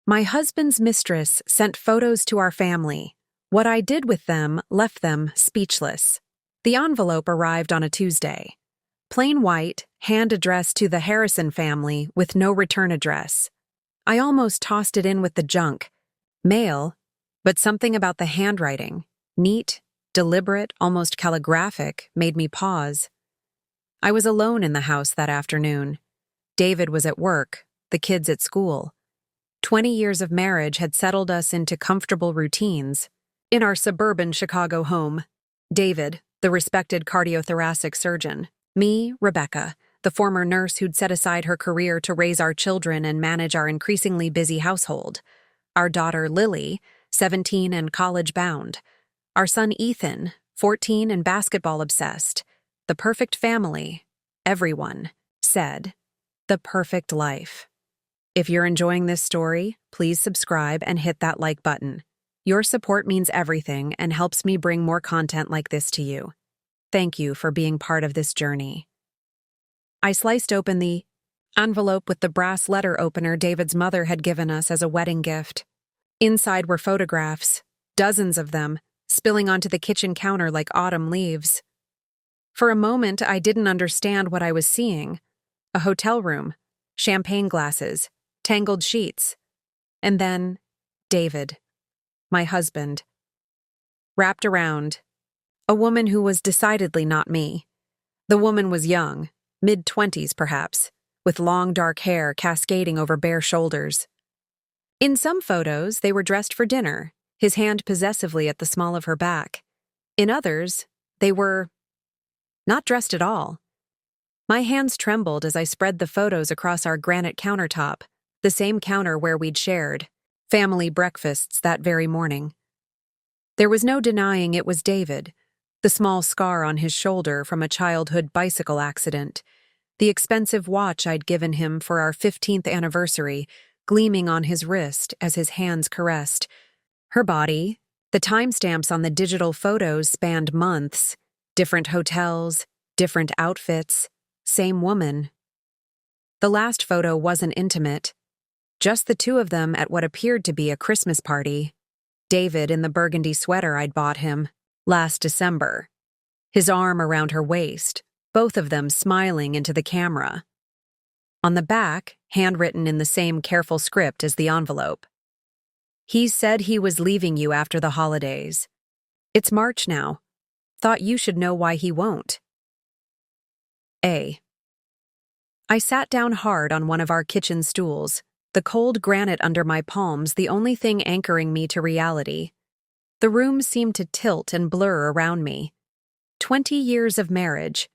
My husband's mistress sent photos to our family. What I did with them left them speechless. The envelope arrived on a Tuesday. Plain white, hand addressed to the Harrison family with no return address. I almost tossed it in with the junk. Mail, but something about the handwriting, neat, deliberate, almost calligraphic, made me pause. I was alone in the house that afternoon. David was at work, the kids at school. 20 years of marriage had settled us into comfortable routines. In our suburban Chicago home, David, the respected cardiothoracic surgeon, me, Rebecca, the former nurse who'd set aside her career to raise our children and manage our increasingly busy household, our daughter Lily, 17 and college-bound, our son Ethan, 14 and basketball-obsessed, the perfect family, everyone said, the perfect life. If you're enjoying this story, please subscribe and hit that like button. Your support means everything and helps me bring more content like this to you. Thank you for being part of this journey. I sliced open the envelope with the brass letter opener David's mother had given us as a wedding gift. Inside were photographs, dozens of them, spilling onto the kitchen counter like autumn leaves. For a moment, I didn't understand what I was seeing. A hotel room, champagne glasses, tangled sheets. And then, David, my husband. Wrapped around, a woman who was decidedly not me. The woman was young, mid-20s perhaps, with long dark hair cascading over bare shoulders. In some photos, they were dressed for dinner, his hand possessively at the small of her back. In others, they were not dressed at all. My hands trembled as I spread the photos across our granite countertop, the same counter where we'd shared family breakfasts that very morning. There was no denying it was David, the small scar on his shoulder from a childhood bicycle accident, the expensive watch I'd given him for our 15th anniversary, gleaming on his wrist as his hands caressed. Her body, the timestamps on the digital photos spanned months, different hotels, different outfits, same woman. The last photo wasn't intimate, just the two of them at what appeared to be a Christmas party. David in the burgundy sweater I'd bought him last December, his arm around her waist, both of them smiling into the camera. On the back, handwritten in the same careful script as the envelope. He said he was leaving you after the holidays. It's March now. Thought you should know why he won't. A. I sat down hard on one of our kitchen stools, the cold granite under my palms the only thing anchoring me to reality. The room seemed to tilt and blur around me. 20 years of marriage.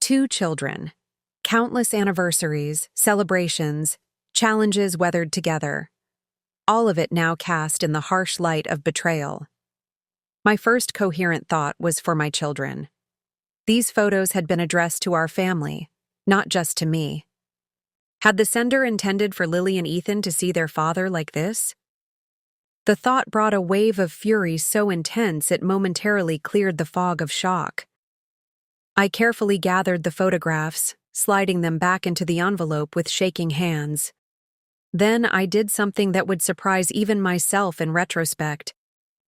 2 children. Countless anniversaries, celebrations, challenges weathered together. All of it now cast in the harsh light of betrayal. My first coherent thought was for my children. These photos had been addressed to our family, not just to me. Had the sender intended for Lily and Ethan to see their father like this? The thought brought a wave of fury so intense it momentarily cleared the fog of shock. I carefully gathered the photographs, sliding them back into the envelope with shaking hands. Then I did something that would surprise even myself in retrospect.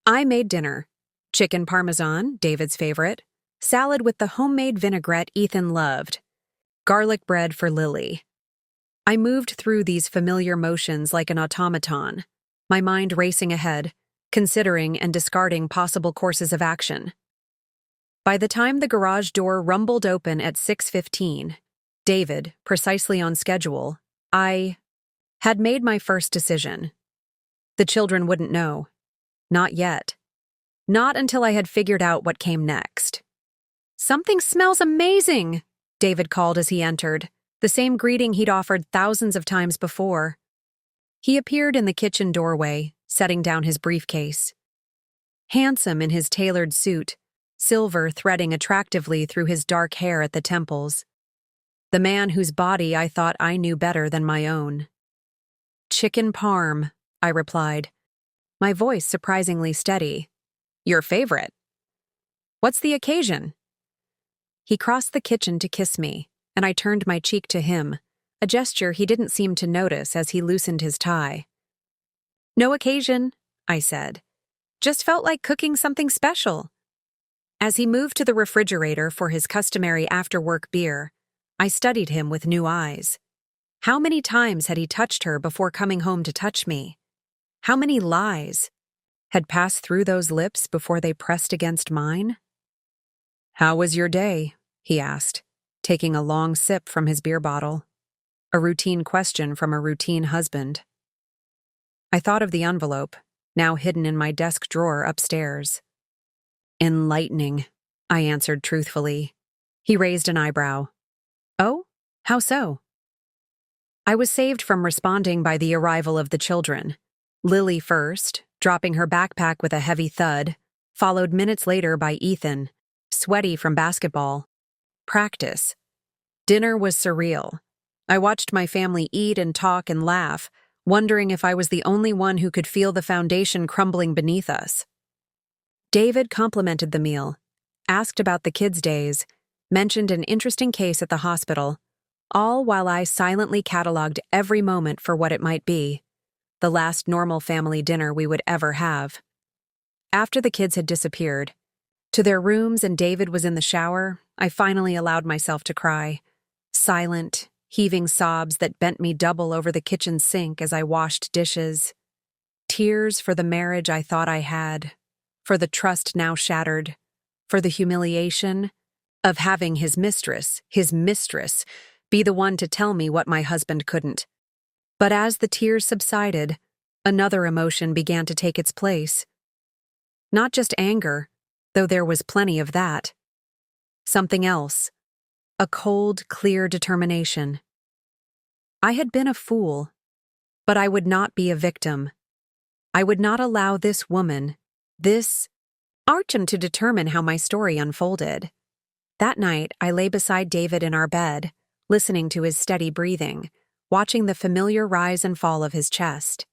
I made dinner. Chicken parmesan, David's favorite. Salad with the homemade vinaigrette Ethan loved. Garlic bread for Lily. I moved through these familiar motions like an automaton, my mind racing ahead, considering and discarding possible courses of action. By the time the garage door rumbled open at 6:15, David, precisely on schedule, I had made my first decision. The children wouldn't know. Not yet. Not until I had figured out what came next. "Something smells amazing," David called as he entered, the same greeting he'd offered thousands of times before. He appeared in the kitchen doorway, setting down his briefcase. Handsome in his tailored suit, silver threading attractively through his dark hair at the temples. The man whose body I thought I knew better than my own. "Chicken parm," I replied, my voice surprisingly steady. "Your favorite. What's the occasion?" He crossed the kitchen to kiss me, and I turned my cheek to him, a gesture he didn't seem to notice as he loosened his tie. No occasion, I said. Just felt like cooking something special. As he moved to the refrigerator for his customary after-work beer, I studied him with new eyes. How many times had he touched her before coming home to touch me? How many lies had passed through those lips before they pressed against mine? "How was your day?" he asked, taking a long sip from his beer bottle. A routine question from a routine husband. I thought of the envelope, now hidden in my desk drawer upstairs. "Enlightening," I answered truthfully. He raised an eyebrow. "Oh? How so?" I was saved from responding by the arrival of the children. Lily first, dropping her backpack with a heavy thud, followed minutes later by Ethan, sweaty from basketball. Practice. Dinner was surreal. I watched my family eat and talk and laugh, wondering if I was the only one who could feel the foundation crumbling beneath us. David complimented the meal, asked about the kids' days, mentioned an interesting case at the hospital, all while I silently cataloged every moment for what it might be, the last normal family dinner we would ever have. After the kids had disappeared, to their rooms and David was in the shower, I finally allowed myself to cry. Silent, heaving sobs that bent me double over the kitchen sink as I washed dishes. Tears for the marriage I thought I had, for the trust now shattered, for the humiliation of having his mistress, be the one to tell me what my husband couldn't. But as the tears subsided, another emotion began to take its place. Not just anger, though there was plenty of that. Something else. A cold, clear determination. I had been a fool, but I would not be a victim. I would not allow this woman, this Archon, to determine how my story unfolded. That night, I lay beside David in our bed, listening to his steady breathing, watching the familiar rise and fall of his chest.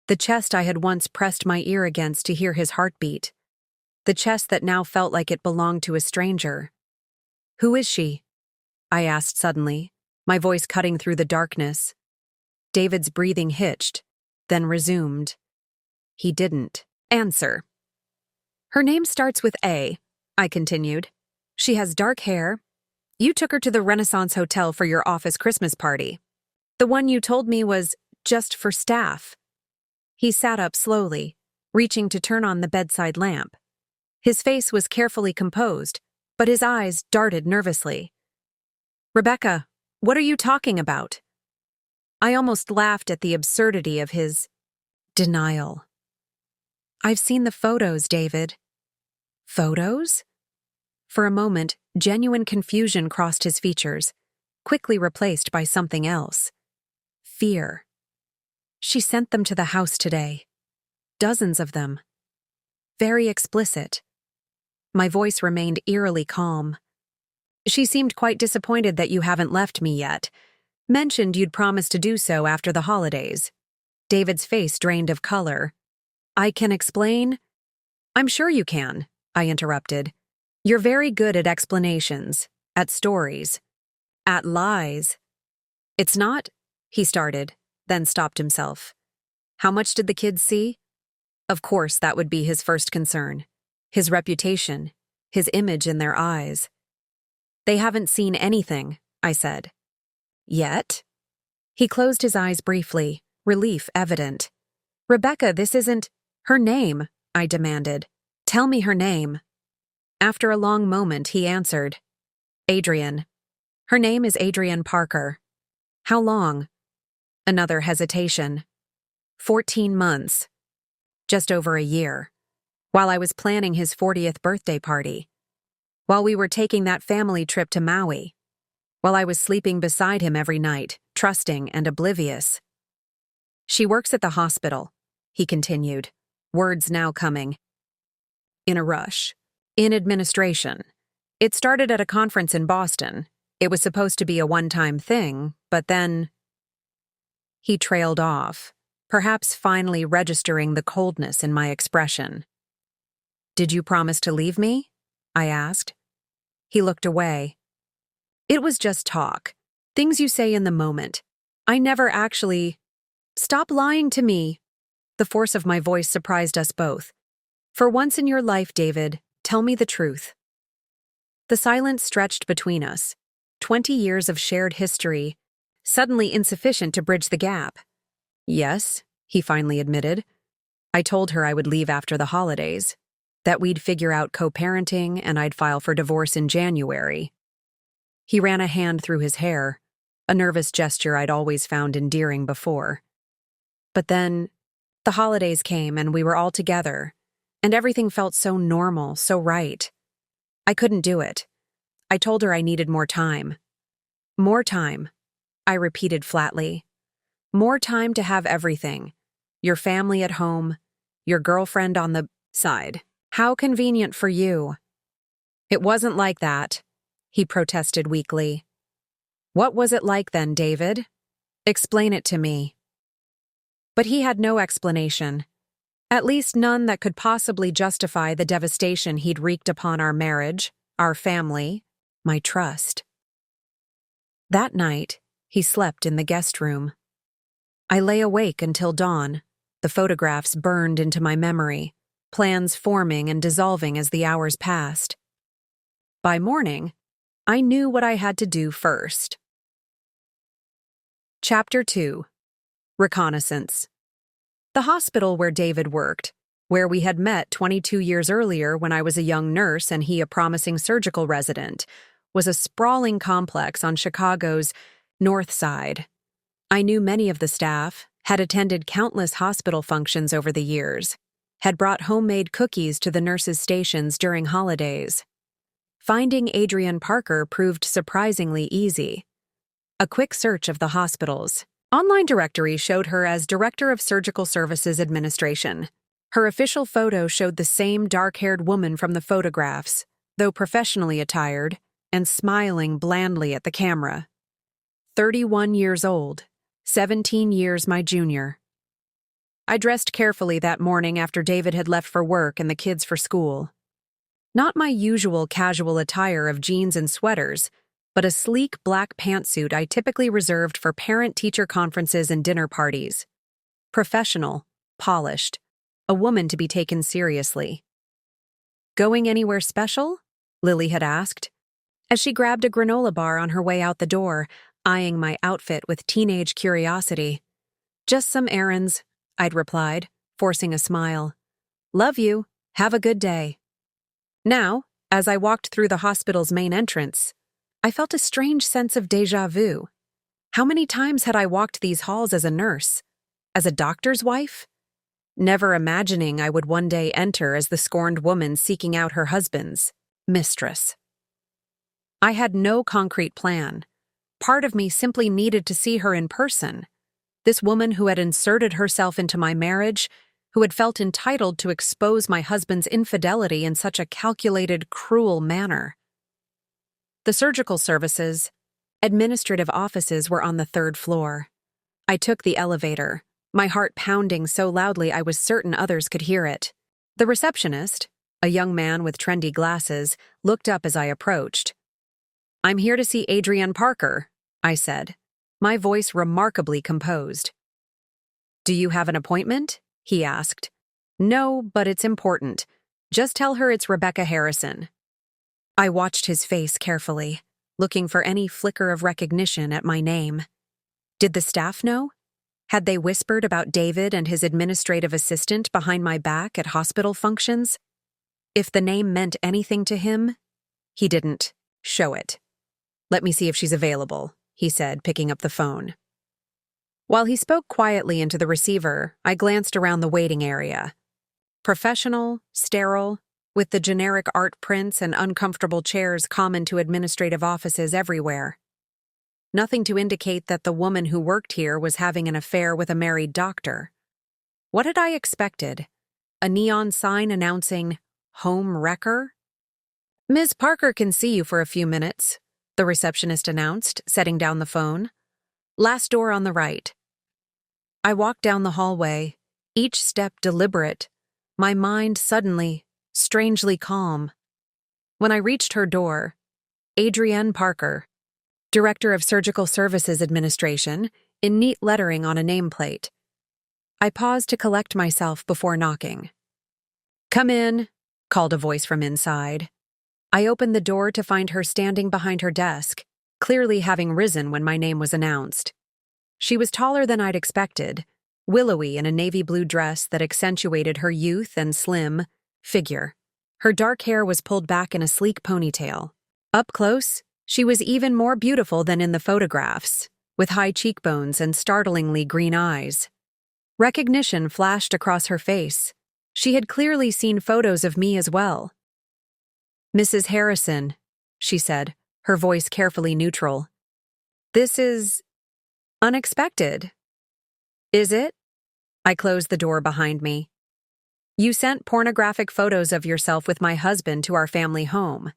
The chest I had once pressed my ear against to hear his heartbeat. The chest that now felt like it belonged to a stranger. "Who is she?" I asked suddenly, my voice cutting through the darkness. David's breathing hitched, then resumed. He didn't answer. "Her name starts with A," I continued. "She has dark hair. You took her to the Renaissance Hotel for your office Christmas party. The one you told me was just for staff." He sat up slowly, reaching to turn on the bedside lamp. His face was carefully composed, but his eyes darted nervously. "Rebecca, what are you talking about?" I almost laughed at the absurdity of his denial. "I've seen the photos, David." "Photos?" For a moment, genuine confusion crossed his features, quickly replaced by something else. Fear. "She sent them to the house today. Dozens of them. Very explicit." My voice remained eerily calm. "She seemed quite disappointed that you haven't left me yet. Mentioned you'd promised to do so after the holidays." David's face drained of color. "I can explain?" "I'm sure you can," I interrupted. "You're very good at explanations, at stories, at lies." "It's not," he started, then stopped himself. How much did the kids see? Of course, that would be his first concern. His reputation, his image in their eyes. "They haven't seen anything," I said. "Yet?" He closed his eyes briefly, relief evident. "Rebecca, this isn't her name," I demanded. "Tell me her name." After a long moment, he answered, "Adrian. Her name is Adrian Parker." "How long?" Another hesitation. 14 months. Just over a year. While I was planning his 40th birthday party. While we were taking that family trip to Maui. While I was sleeping beside him every night, trusting and oblivious. "She works at the hospital," he continued, words now coming. "In a rush. In administration. It started at a conference in Boston. It was supposed to be a one-time thing, but then..." He trailed off, perhaps finally registering the coldness in my expression. "Did you promise to leave me?" I asked. He looked away. "It was just talk. Things you say in the moment. I never actually..." "Stop lying to me." The force of my voice surprised us both. For once in your life, David, tell me the truth. The silence stretched between us. 20 years of shared history, suddenly insufficient to bridge the gap. Yes, he finally admitted. I told her I would leave after the holidays, that we'd figure out co-parenting and I'd file for divorce in January. He ran a hand through his hair, a nervous gesture I'd always found endearing before. But then, the holidays came and we were all together, and everything felt so normal, so right. I couldn't do it. I told her I needed more time. More time, I repeated flatly. More time to have everything. Your family at home, your girlfriend on the side. How convenient for you. It wasn't like that, he protested weakly. What was it like then, David? Explain it to me. But he had no explanation. At least none that could possibly justify the devastation he'd wreaked upon our marriage, our family, my trust. That night, he slept in the guest room. I lay awake until dawn. The photographs burned into my memory, plans forming and dissolving as the hours passed. By morning, I knew what I had to do first. Chapter 2. Reconnaissance. The hospital where David worked, where we had met 22 years earlier when I was a young nurse and he a promising surgical resident, was a sprawling complex on Chicago's North Side. I knew many of the staff, had attended countless hospital functions over the years, had brought homemade cookies to the nurses' stations during holidays. Finding Adrienne Parker proved surprisingly easy. A quick search of the hospital's online directory showed her as Director of Surgical Services Administration. Her official photo showed the same dark-haired woman from the photographs, though professionally attired, and smiling blandly at the camera. 31 years old, 17 years my junior. I dressed carefully that morning after David had left for work and the kids for school. Not my usual casual attire of jeans and sweaters, but a sleek black pantsuit I typically reserved for parent-teacher conferences and dinner parties. Professional, polished, a woman to be taken seriously. Going anywhere special? Lily had asked, as she grabbed a granola bar on her way out the door, eyeing my outfit with teenage curiosity. Just some errands, I'd replied, forcing a smile. Love you. Have a good day. Now, as I walked through the hospital's main entrance, I felt a strange sense of déjà vu. How many times had I walked these halls as a nurse? As a doctor's wife? Never imagining I would one day enter as the scorned woman seeking out her husband's mistress. I had no concrete plan. Part of me simply needed to see her in person. This woman who had inserted herself into my marriage, who had felt entitled to expose my husband's infidelity in such a calculated, cruel manner. The surgical services, administrative offices were on the 3rd floor. I took the elevator, my heart pounding so loudly I was certain others could hear it. The receptionist, a young man with trendy glasses, looked up as I approached. I'm here to see Adrienne Parker, I said, my voice remarkably composed. Do you have an appointment? He asked. No, but it's important. Just tell her it's Rebecca Harrison. I watched his face carefully, looking for any flicker of recognition at my name. Did the staff know? Had they whispered about David and his administrative assistant behind my back at hospital functions? If the name meant anything to him, he didn't show it. Let me see if she's available, he said, picking up the phone. While he spoke quietly into the receiver, I glanced around the waiting area. Professional, sterile, with the generic art prints and uncomfortable chairs common to administrative offices everywhere. Nothing to indicate that the woman who worked here was having an affair with a married doctor. What had I expected? A neon sign announcing, "Home Wrecker"? Ms. Parker can see you for a few minutes, the receptionist announced, setting down the phone. Last door on the right. I walked down the hallway, each step deliberate, my mind suddenly, strangely calm. When I reached her door, Adrienne Parker, Director of Surgical Services Administration, in neat lettering on a nameplate. I paused to collect myself before knocking. "Come in," called a voice from inside. I opened the door to find her standing behind her desk, clearly having risen when my name was announced. She was taller than I'd expected, willowy in a navy blue dress that accentuated her youth and slim figure. Her dark hair was pulled back in a sleek ponytail. Up close, she was even more beautiful than in the photographs, with high cheekbones and startlingly green eyes. Recognition flashed across her face. She had clearly seen photos of me as well. "Mrs. Harrison," she said, her voice carefully neutral. "This is unexpected." "Is it?" I closed the door behind me. "You sent pornographic photos of yourself with my husband to our family home.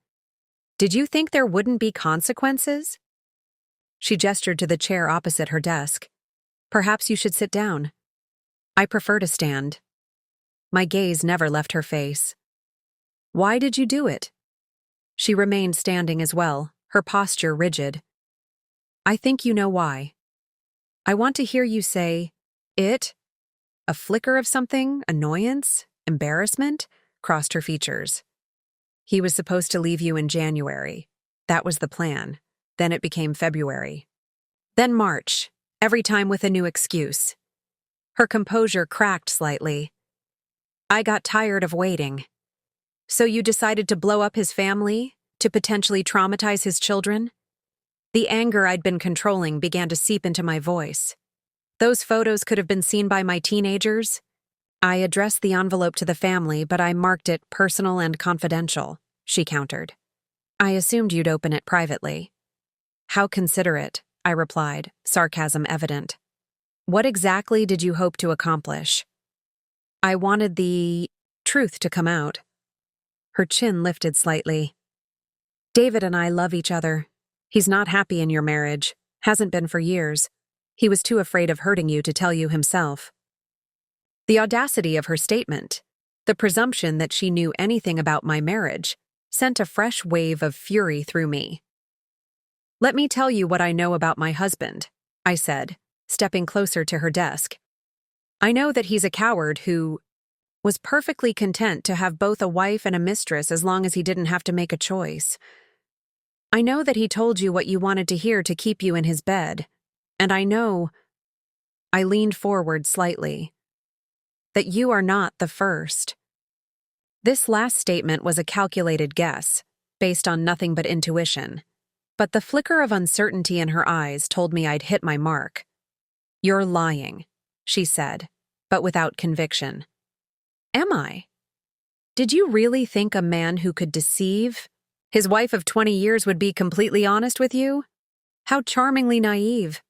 Did you think there wouldn't be consequences?" She gestured to the chair opposite her desk. "Perhaps you should sit down." "I prefer to stand." My gaze never left her face. "Why did you do it?" She remained standing as well, her posture rigid. "I think you know why. I want to hear you say, 'it'." A flicker of something, annoyance, embarrassment, crossed her features. "He was supposed to leave you in January. That was the plan. Then it became February. Then March, every time with a new excuse." Her composure cracked slightly. "I got tired of waiting. So you decided to blow up his family, to potentially traumatize his children?" The anger I'd been controlling began to seep into my voice. "Those photos could have been seen by my teenagers." "I addressed the envelope to the family, but I marked it personal and confidential," she countered. "I assumed you'd open it privately." "How considerate," I replied, sarcasm evident. "What exactly did you hope to accomplish?" "I wanted the truth to come out." Her chin lifted slightly. "David and I love each other. He's not happy in your marriage, hasn't been for years. He was too afraid of hurting you to tell you himself." The audacity of her statement, the presumption that she knew anything about my marriage, sent a fresh wave of fury through me. "Let me tell you what I know about my husband," I said, stepping closer to her desk. "I know that he's a coward who was perfectly content to have both a wife and a mistress as long as he didn't have to make a choice. I know that he told you what you wanted to hear to keep you in his bed. And I know," I leaned forward slightly, "that you are not the first." This last statement was a calculated guess, based on nothing but intuition. But the flicker of uncertainty in her eyes told me I'd hit my mark. "You're lying," she said, but without conviction. "Am I? Did you really think a man who could deceive his wife of 20 years would be completely honest with you? How charmingly naive."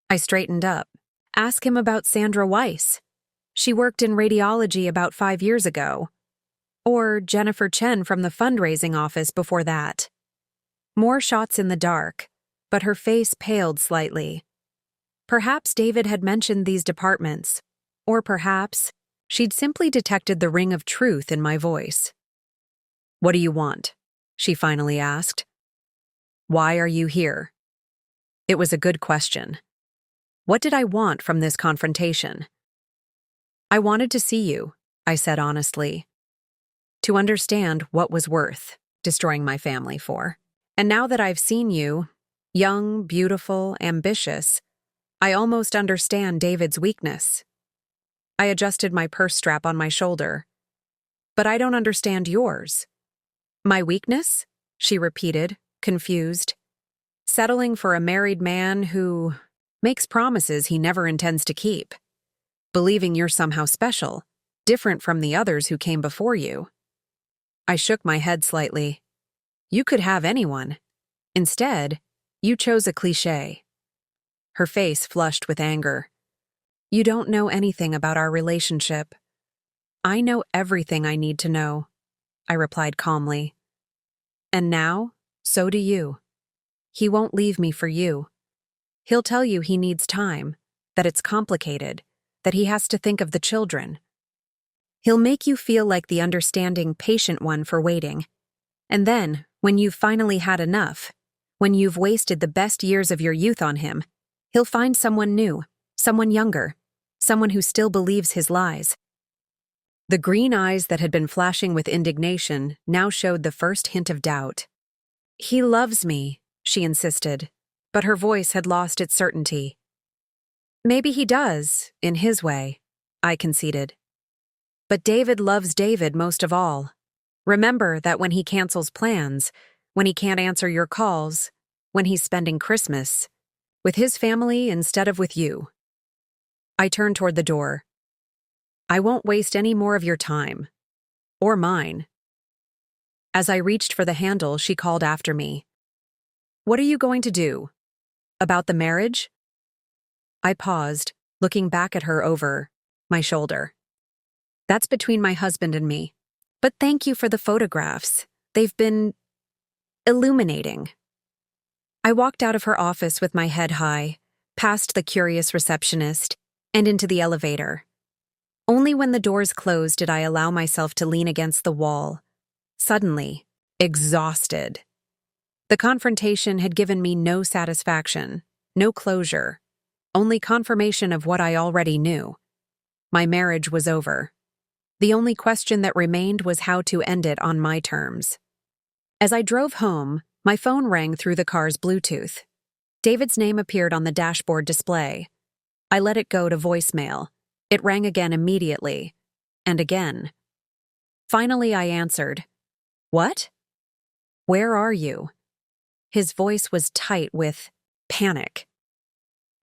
I straightened up. "Ask him about Sandra Weiss. She worked in radiology about 5 years ago. Or Jennifer Chen from the fundraising office before that." More shots in the dark, but her face paled slightly. Perhaps David had mentioned these departments, or perhaps she'd simply detected the ring of truth in my voice. "What do you want?" she finally asked. "Why are you here?" It was a good question. What did I want from this confrontation? "I wanted to see you," I said honestly, "to understand what was worth destroying my family for. And now that I've seen you, young, beautiful, ambitious, I almost understand David's weakness." I adjusted my purse strap on my shoulder. "But I don't understand yours." "My weakness?" she repeated, confused. "Settling for a married man who makes promises he never intends to keep. Believing you're somehow special, different from the others who came before you." I shook my head slightly. "You could have anyone. Instead, you chose a cliché." Her face flushed with anger. "You don't know anything about our relationship." "I know everything I need to know," I replied calmly. "And now, so do you. He won't leave me for you. He'll tell you he needs time, that it's complicated, that he has to think of the children. He'll make you feel like the understanding, patient one for waiting. And then, when you've finally had enough, when you've wasted the best years of your youth on him, he'll find someone new, someone younger, someone who still believes his lies. The green eyes that had been flashing with indignation now showed the first hint of doubt. "He loves me," she insisted, but her voice had lost its certainty. "Maybe he does, in his way," I conceded. "But David loves David most of all. Remember that when he cancels plans, when he can't answer your calls, when he's spending Christmas with his family instead of with you." I turned toward the door. "I won't waste any more of your time. Or mine." As I reached for the handle, she called after me. "What are you going to do? About the marriage?" I paused, looking back at her over my shoulder. "That's between my husband and me. But thank you for the photographs. They've been illuminating." I walked out of her office with my head high, past the curious receptionist, and into the elevator. Only when the doors closed did I allow myself to lean against the wall, suddenly exhausted. The confrontation had given me no satisfaction, no closure, only confirmation of what I already knew. My marriage was over. The only question that remained was how to end it on my terms. As I drove home, my phone rang through the car's Bluetooth. David's name appeared on the dashboard display. I let it go to voicemail. It rang again immediately, and again. Finally, I answered. "What? Where are you?" His voice was tight with panic.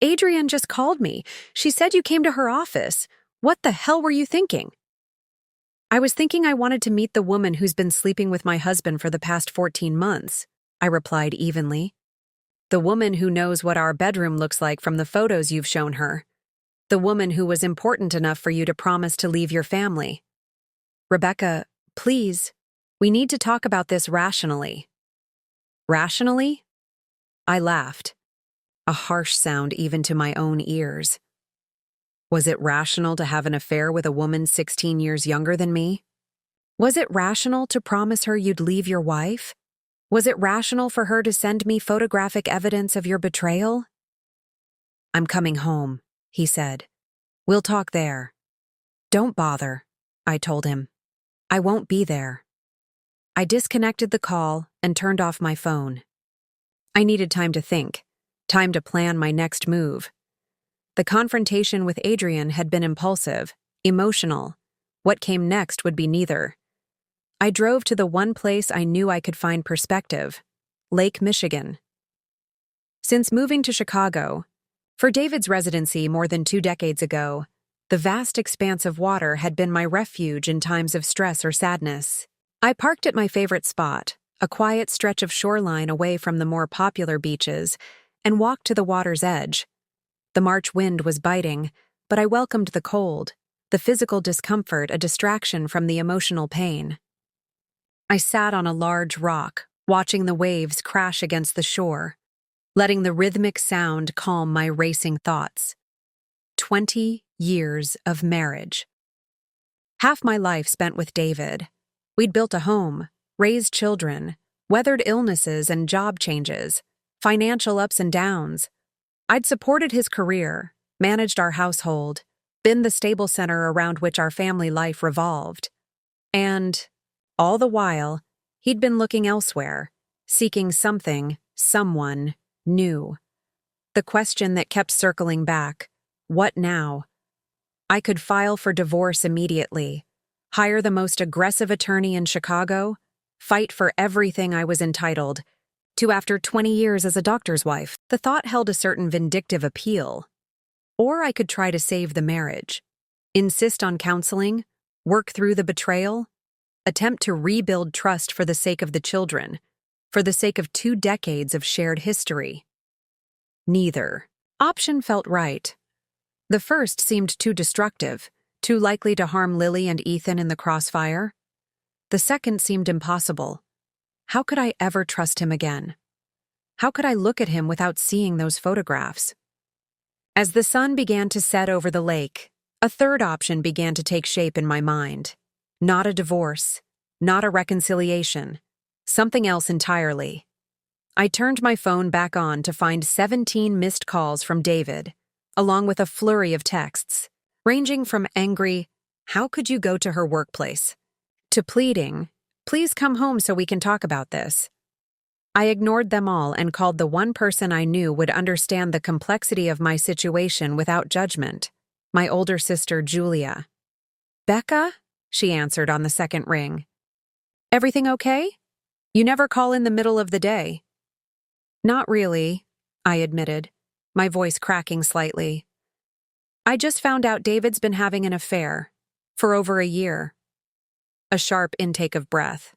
"Adrienne just called me. She said you came to her office. What the hell were you thinking?" "I was thinking I wanted to meet the woman who's been sleeping with my husband for the past 14 months, I replied evenly. "The woman who knows what our bedroom looks like from the photos you've shown her. The woman who was important enough for you to promise to leave your family. Rebecca, please, we need to talk about this rationally." "Rationally?" I laughed, a harsh sound even to my own ears. Was it rational to have an affair with a woman 16 years younger than me? Was it rational to promise her you'd leave your wife? Was it rational for her to send me photographic evidence of your betrayal? "I'm coming home," he said. "We'll talk there." "Don't bother," I told him. "I won't be there." I disconnected the call and turned off my phone. I needed time to think, time to plan my next move. The confrontation with Adrienne had been impulsive, emotional. What came next would be neither. I drove to the one place I knew I could find perspective, Lake Michigan. Since moving to Chicago, for David's residency more than 2 decades ago, the vast expanse of water had been my refuge in times of stress or sadness. I parked at my favorite spot, a quiet stretch of shoreline away from the more popular beaches, and walked to the water's edge. The March wind was biting, but I welcomed the cold, the physical discomfort a distraction from the emotional pain. I sat on a large rock, watching the waves crash against the shore, letting the rhythmic sound calm my racing thoughts. 20 years of marriage. Half my life spent with David. We'd built a home, raised children, weathered illnesses and job changes, financial ups and downs. I'd supported his career, managed our household, been the stable center around which our family life revolved. And, all the while, he'd been looking elsewhere, seeking something, someone, new. The question that kept circling back, what now? I could file for divorce immediately, hire the most aggressive attorney in Chicago, fight for everything I was entitled to after 20 years as a doctor's wife. The thought held a certain vindictive appeal. Or I could try to save the marriage, insist on counseling, work through the betrayal, attempt to rebuild trust for the sake of the children, for the sake of 2 decades of shared history. Neither option felt right. The first seemed too destructive, too likely to harm Lily and Ethan in the crossfire. The second seemed impossible. How could I ever trust him again? How could I look at him without seeing those photographs? As the sun began to set over the lake, a third option began to take shape in my mind. Not a divorce, not a reconciliation, something else entirely. I turned my phone back on to find 17 missed calls from David, along with a flurry of texts. ranging from angry, "How could you go to her workplace?" to pleading, "Please come home so we can talk about this." I ignored them all and called the one person I knew would understand the complexity of my situation without judgment, my older sister, Julia. "Becca?" she answered on the second ring. "Everything okay? You never call in the middle of the day." "Not really," I admitted, my voice cracking slightly. "I just found out David's been having an affair. For over a year." A sharp intake of breath.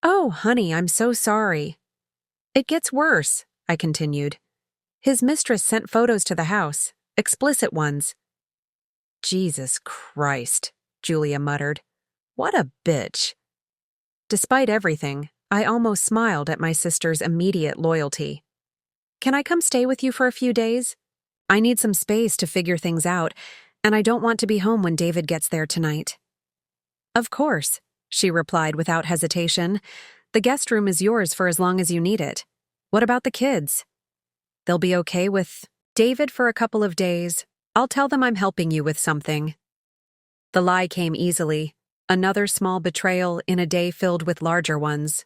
"Oh, honey, I'm so sorry." "It gets worse," I continued. "His mistress sent photos to the house, explicit ones." "Jesus Christ," Julia muttered. "What a bitch." Despite everything, I almost smiled at my sister's immediate loyalty. "Can I come stay with you for a few days? I need some space to figure things out, and I don't want to be home when David gets there tonight." "Of course," she replied without hesitation. "The guest room is yours for as long as you need it. What about the kids?" "They'll be okay with David for a couple of days. I'll tell them I'm helping you with something." The lie came easily, another small betrayal in a day filled with larger ones.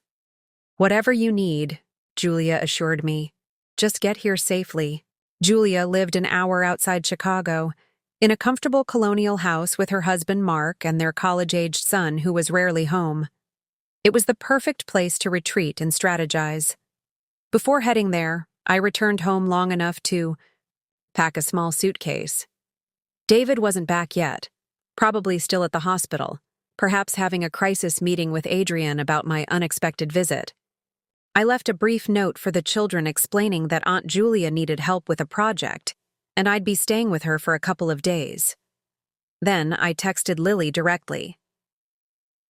"Whatever you need," Julia assured me. "Just get here safely." Julia lived an hour outside Chicago, in a comfortable colonial house with her husband Mark and their college-aged son who was rarely home. It was the perfect place to retreat and strategize. Before heading there, I returned home long enough to pack a small suitcase. David wasn't back yet, probably still at the hospital, perhaps having a crisis meeting with Adrian about my unexpected visit. I left a brief note for the children explaining that Aunt Julia needed help with a project, and I'd be staying with her for a couple of days. Then I texted Lily directly.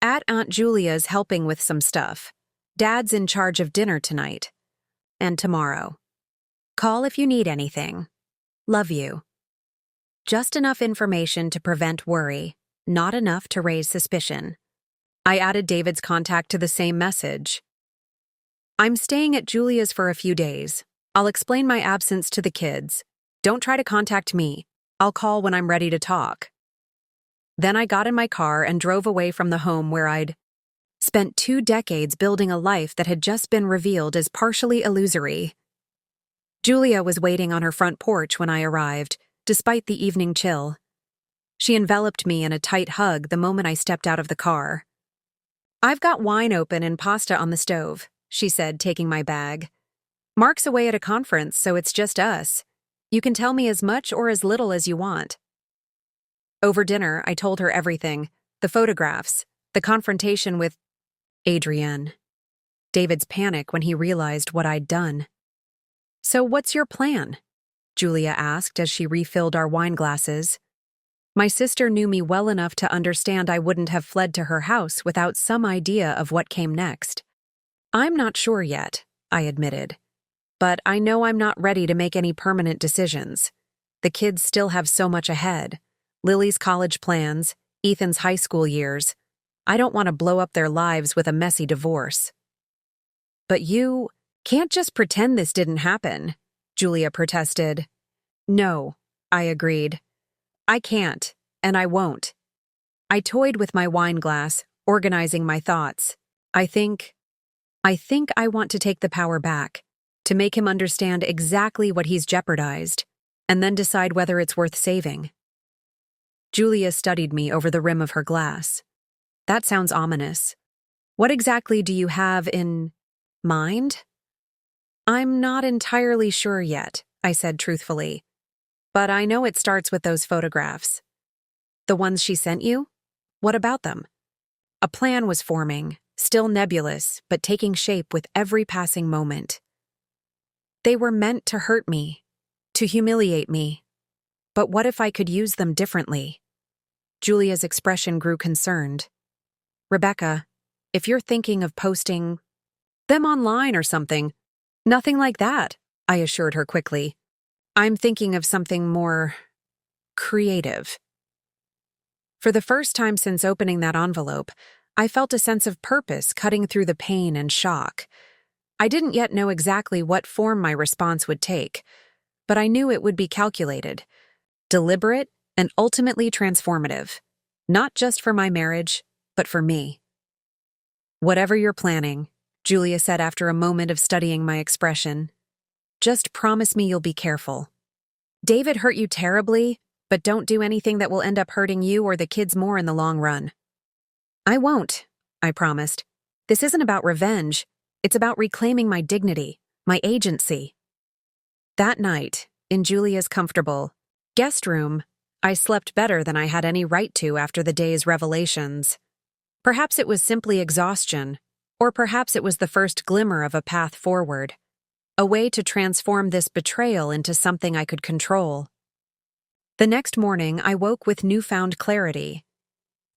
"At Aunt Julia's helping with some stuff. Dad's in charge of dinner tonight. And tomorrow. Call if you need anything. Love you." Just enough information to prevent worry, not enough to raise suspicion. I added David's contact to the same message. "I'm staying at Julia's for a few days. I'll explain my absence to the kids. Don't try to contact me. I'll call when I'm ready to talk." Then I got in my car and drove away from the home where I'd spent 2 decades building a life that had just been revealed as partially illusory. Julia was waiting on her front porch when I arrived, despite the evening chill. She enveloped me in a tight hug the moment I stepped out of the car. "I've got wine open and pasta on the stove," she said, taking my bag. "Mark's away at a conference, so it's just us. You can tell me as much or as little as you want." Over dinner, I told her everything, the photographs, the confrontation with Adrian, David's panic when he realized what I'd done. "So what's your plan?" Julia asked as she refilled our wine glasses. My sister knew me well enough to understand I wouldn't have fled to her house without some idea of what came next. "I'm not sure yet," I admitted. "But I know I'm not ready to make any permanent decisions. The kids still have so much ahead. Lily's college plans, Ethan's high school years. I don't want to blow up their lives with a messy divorce." "But you can't just pretend this didn't happen," Julia protested. "No," I agreed. "I can't, and I won't." I toyed with my wine glass, organizing my thoughts. I think I want to take the power back, to make him understand exactly what he's jeopardized, and then decide whether it's worth saving." Julia studied me over the rim of her glass. "That sounds ominous. What exactly do you have in mind?" "I'm not entirely sure yet," I said truthfully. "But I know it starts with those photographs." "The ones she sent you? What about them?" A plan was forming, still nebulous, but taking shape with every passing moment. "They were meant to hurt me, to humiliate me. But what if I could use them differently?" Julia's expression grew concerned. "Rebecca, if you're thinking of posting them online or something—" "Nothing like that," I assured her quickly. "I'm thinking of something more creative." For the first time since opening that envelope, I felt a sense of purpose cutting through the pain and shock. I didn't yet know exactly what form my response would take, but I knew it would be calculated, deliberate, and ultimately transformative, not just for my marriage, but for me. Whatever you're planning, Julia said after a moment of studying my expression, just promise me you'll be careful. David hurt you terribly, but don't do anything that will end up hurting you or the kids more in the long run. I won't, I promised. This isn't about revenge. It's about reclaiming my dignity, my agency. That night, in Julia's comfortable guest room, I slept better than I had any right to after the day's revelations. Perhaps it was simply exhaustion, or perhaps it was the first glimmer of a path forward, a way to transform this betrayal into something I could control. The next morning, I woke with newfound clarity.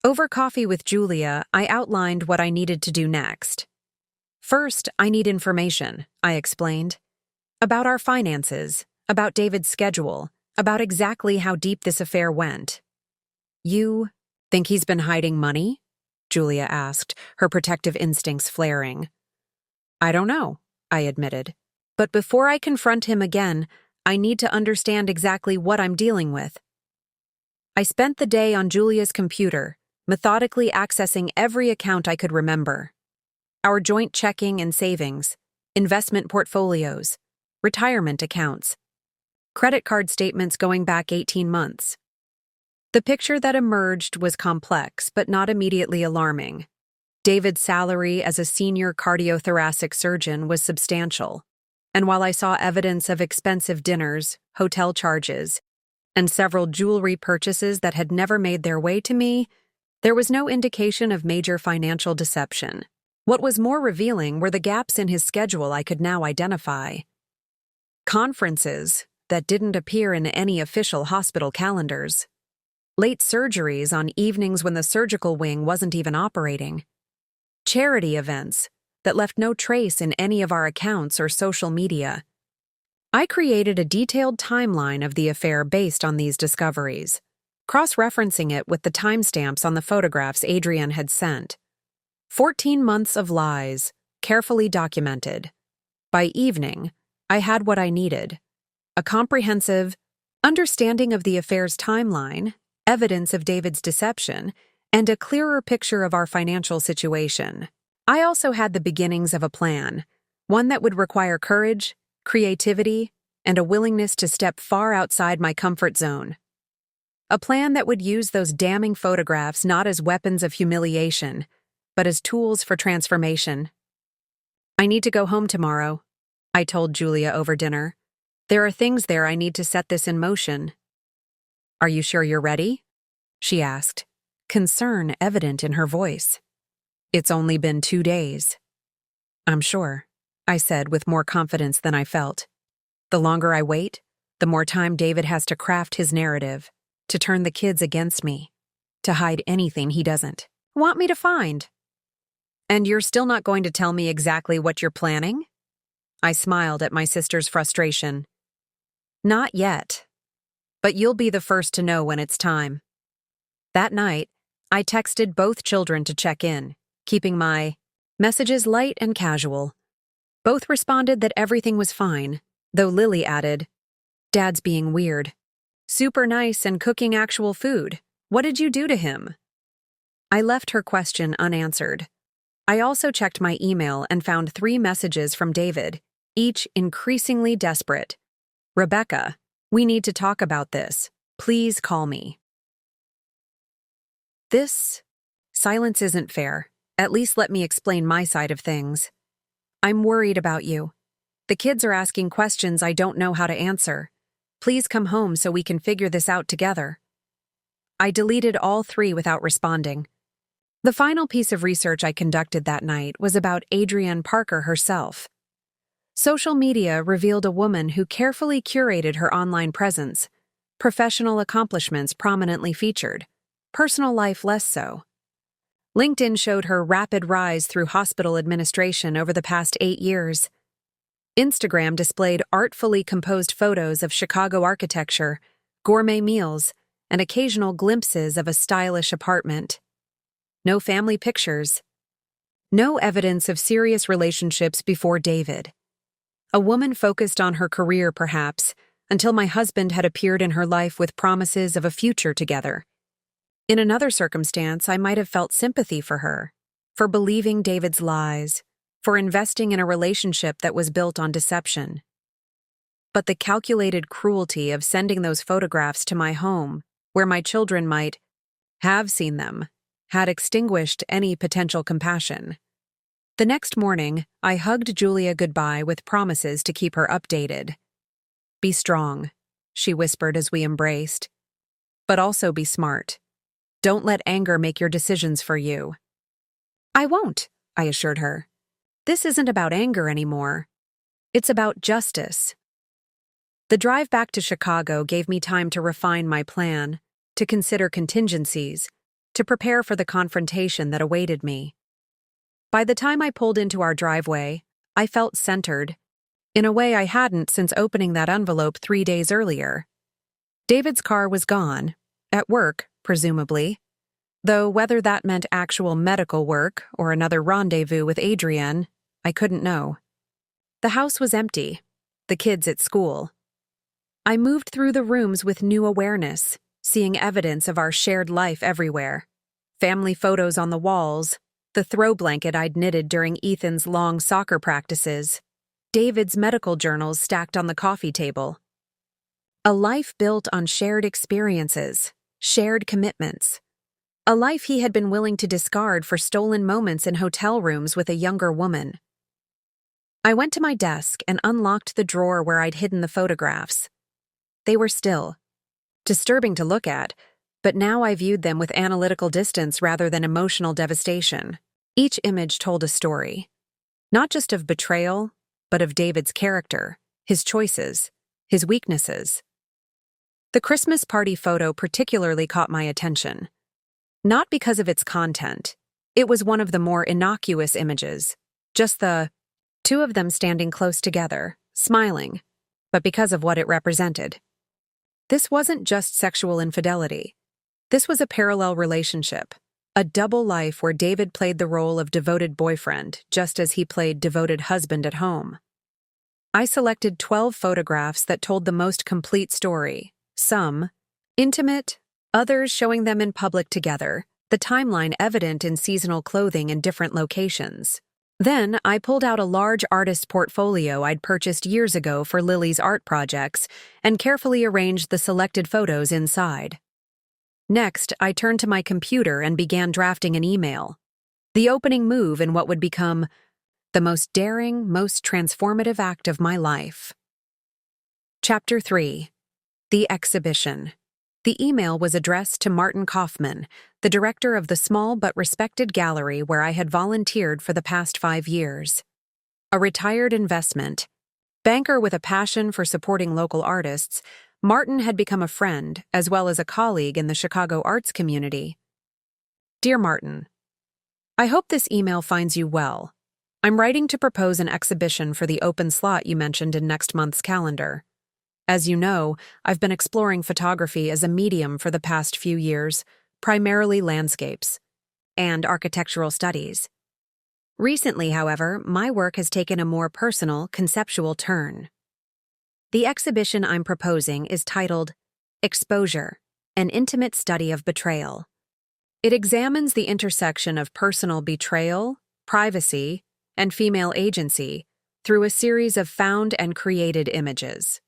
Over coffee with Julia, I outlined what I needed to do next. First, I need information, I explained. About our finances, about David's schedule, about exactly how deep this affair went. You think he's been hiding money? Julia asked, her protective instincts flaring. I don't know, I admitted. But before I confront him again, I need to understand exactly what I'm dealing with. I spent the day on Julia's computer, methodically accessing every account I could remember. Our joint checking and savings, investment portfolios, retirement accounts, credit card statements going back 18 months. The picture that emerged was complex, but not immediately alarming. David's salary as a senior cardiothoracic surgeon was substantial, and while I saw evidence of expensive dinners, hotel charges, and several jewelry purchases that had never made their way to me, there was no indication of major financial deception. What was more revealing were the gaps in his schedule I could now identify. Conferences that didn't appear in any official hospital calendars. Late surgeries on evenings when the surgical wing wasn't even operating. Charity events that left no trace in any of our accounts or social media. I created a detailed timeline of the affair based on these discoveries, cross-referencing it with the timestamps on the photographs Adrian had sent. 14 months of lies, carefully documented. By evening, I had what I needed: a comprehensive understanding of the affair's timeline, evidence of David's deception, and a clearer picture of our financial situation. I also had the beginnings of a plan, one that would require courage, creativity, and a willingness to step far outside my comfort zone. A plan that would use those damning photographs not as weapons of humiliation, but as tools for transformation. I need to go home tomorrow, I told Julia over dinner. There are things there I need to set this in motion. Are you sure you're ready? She asked, concern evident in her voice. It's only been 2 days. I'm sure, I said with more confidence than I felt. The longer I wait, the more time David has to craft his narrative, to turn the kids against me, to hide anything he doesn't want me to find. And you're still not going to tell me exactly what you're planning? I smiled at my sister's frustration. Not yet. But you'll be the first to know when it's time. That night, I texted both children to check in, keeping my messages light and casual. Both responded that everything was fine, though Lily added, Dad's being weird. Super nice and cooking actual food. What did you do to him? I left her question unanswered. I also checked my email and found 3 messages from David, each increasingly desperate. Rebecca, we need to talk about this. Please call me. This silence isn't fair. At least let me explain my side of things. I'm worried about you. The kids are asking questions I don't know how to answer. Please come home so we can figure this out together. I deleted all 3 without responding. The final piece of research I conducted that night was about Adrienne Parker herself. Social media revealed a woman who carefully curated her online presence, professional accomplishments prominently featured, personal life less so. LinkedIn showed her rapid rise through hospital administration over the past 8 years. Instagram displayed artfully composed photos of Chicago architecture, gourmet meals, and occasional glimpses of a stylish apartment. No family pictures. No evidence of serious relationships before David. A woman focused on her career, perhaps, until my husband had appeared in her life with promises of a future together. In another circumstance, I might have felt sympathy for her, for believing David's lies, for investing in a relationship that was built on deception. But the calculated cruelty of sending those photographs to my home, where my children might have seen them, had extinguished any potential compassion. The next morning, I hugged Julia goodbye with promises to keep her updated. "Be strong," she whispered as we embraced. "But also be smart. Don't let anger make your decisions for you." "I won't," I assured her. "This isn't about anger anymore. It's about justice." The drive back to Chicago gave me time to refine my plan, to consider contingencies, to prepare for the confrontation that awaited me. By the time I pulled into our driveway, I felt centered, in a way I hadn't since opening that envelope 3 days earlier. David's car was gone, at work, presumably, though whether that meant actual medical work or another rendezvous with Adrienne, I couldn't know. The house was empty, the kids at school. I moved through the rooms with new awareness, seeing evidence of our shared life everywhere. Family photos on the walls, the throw blanket I'd knitted during Ethan's long soccer practices, David's medical journals stacked on the coffee table. A life built on shared experiences, shared commitments. A life he had been willing to discard for stolen moments in hotel rooms with a younger woman. I went to my desk and unlocked the drawer where I'd hidden the photographs. They were still. Disturbing to look at, but now I viewed them with analytical distance rather than emotional devastation. Each image told a story, not just of betrayal, but of David's character, his choices, his weaknesses. The Christmas party photo particularly caught my attention. Not because of its content. It was one of the more innocuous images, just the two of them standing close together, smiling, but because of what it represented. This wasn't just sexual infidelity. This was a parallel relationship, a double life where David played the role of devoted boyfriend, just as he played devoted husband at home. I selected 12 photographs that told the most complete story, some intimate, others showing them in public together, the timeline evident in seasonal clothing in different locations. Then, I pulled out a large artist portfolio I'd purchased years ago for Lily's art projects and carefully arranged the selected photos inside. Next, I turned to my computer and began drafting an email, the opening move in what would become the most daring, most transformative act of my life. Chapter 3. The Exhibition. The email was addressed to Martin Kaufman, the director of the small but respected gallery where I had volunteered for the past 5 years. A retired investment banker with a passion for supporting local artists, Martin had become a friend as well as a colleague in the Chicago arts community. Dear Martin, I hope this email finds you well. I'm writing to propose an exhibition for the open slot you mentioned in next month's calendar. As you know, I've been exploring photography as a medium for the past few years, primarily landscapes and architectural studies. Recently, however, my work has taken a more personal, conceptual turn. The exhibition I'm proposing is titled Exposure, an Intimate Study of Betrayal. It examines the intersection of personal betrayal, privacy, and female agency through a series of found and created images.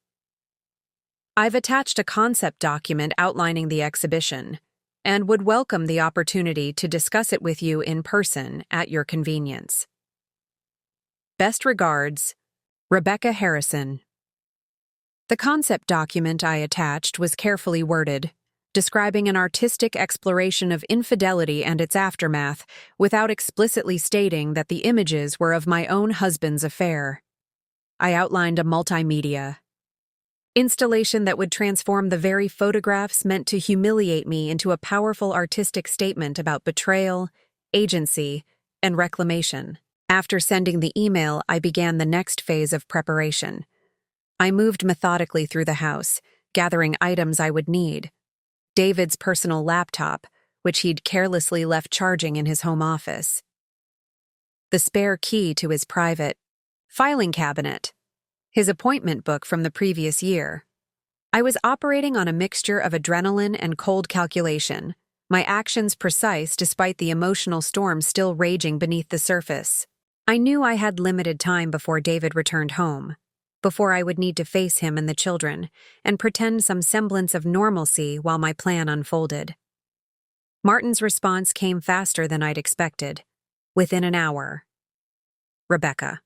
I've attached a concept document outlining the exhibition and would welcome the opportunity to discuss it with you in person at your convenience. Best regards, Rebecca Harrison. The concept document I attached was carefully worded, describing an artistic exploration of infidelity and its aftermath without explicitly stating that the images were of my own husband's affair. I outlined a multimedia installation that would transform the very photographs meant to humiliate me into a powerful artistic statement about betrayal, agency, and reclamation. After sending the email, I began the next phase of preparation. I moved methodically through the house, gathering items I would need. David's personal laptop, which he'd carelessly left charging in his home office. The spare key to his private filing cabinet. His appointment book from the previous year, I was operating on a mixture of adrenaline and cold calculation, my actions precise despite the emotional storm still raging beneath the surface. I knew I had limited time before David returned home, before I would need to face him and the children, and pretend some semblance of normalcy while my plan unfolded. Martin's response came faster than I'd expected. Within an hour. Rebecca.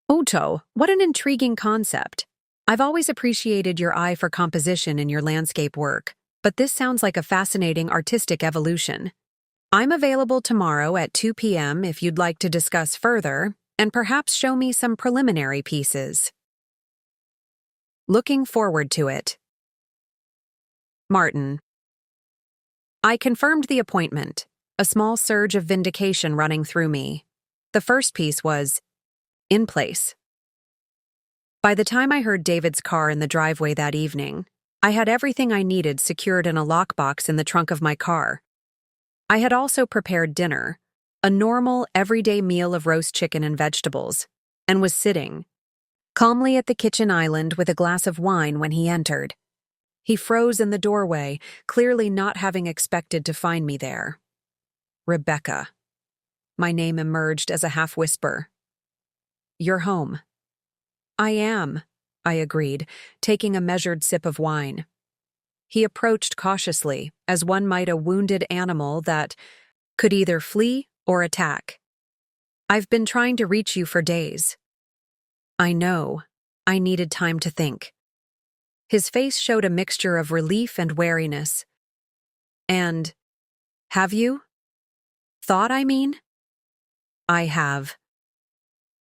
Oto, what an intriguing concept. I've always appreciated your eye for composition in your landscape work, but this sounds like a fascinating artistic evolution. I'm available tomorrow at 2 p.m. if you'd like to discuss further, and perhaps show me some preliminary pieces. Looking forward to it. Martin. I confirmed the appointment, a small surge of vindication running through me. The first piece was in place. By the time I heard David's car in the driveway that evening, I had everything I needed secured in a lockbox in the trunk of my car. I had also prepared dinner, a normal, everyday meal of roast chicken and vegetables, and was sitting calmly at the kitchen island with a glass of wine when he entered. He froze in the doorway, clearly not having expected to find me there. Rebecca. My name emerged as a half-whisper. You're home. I am, I agreed, taking a measured sip of wine. He approached cautiously, as one might a wounded animal that could either flee or attack. I've been trying to reach you for days. I know. I needed time to think. His face showed a mixture of relief and wariness. And, have you? Thought, I mean? I have.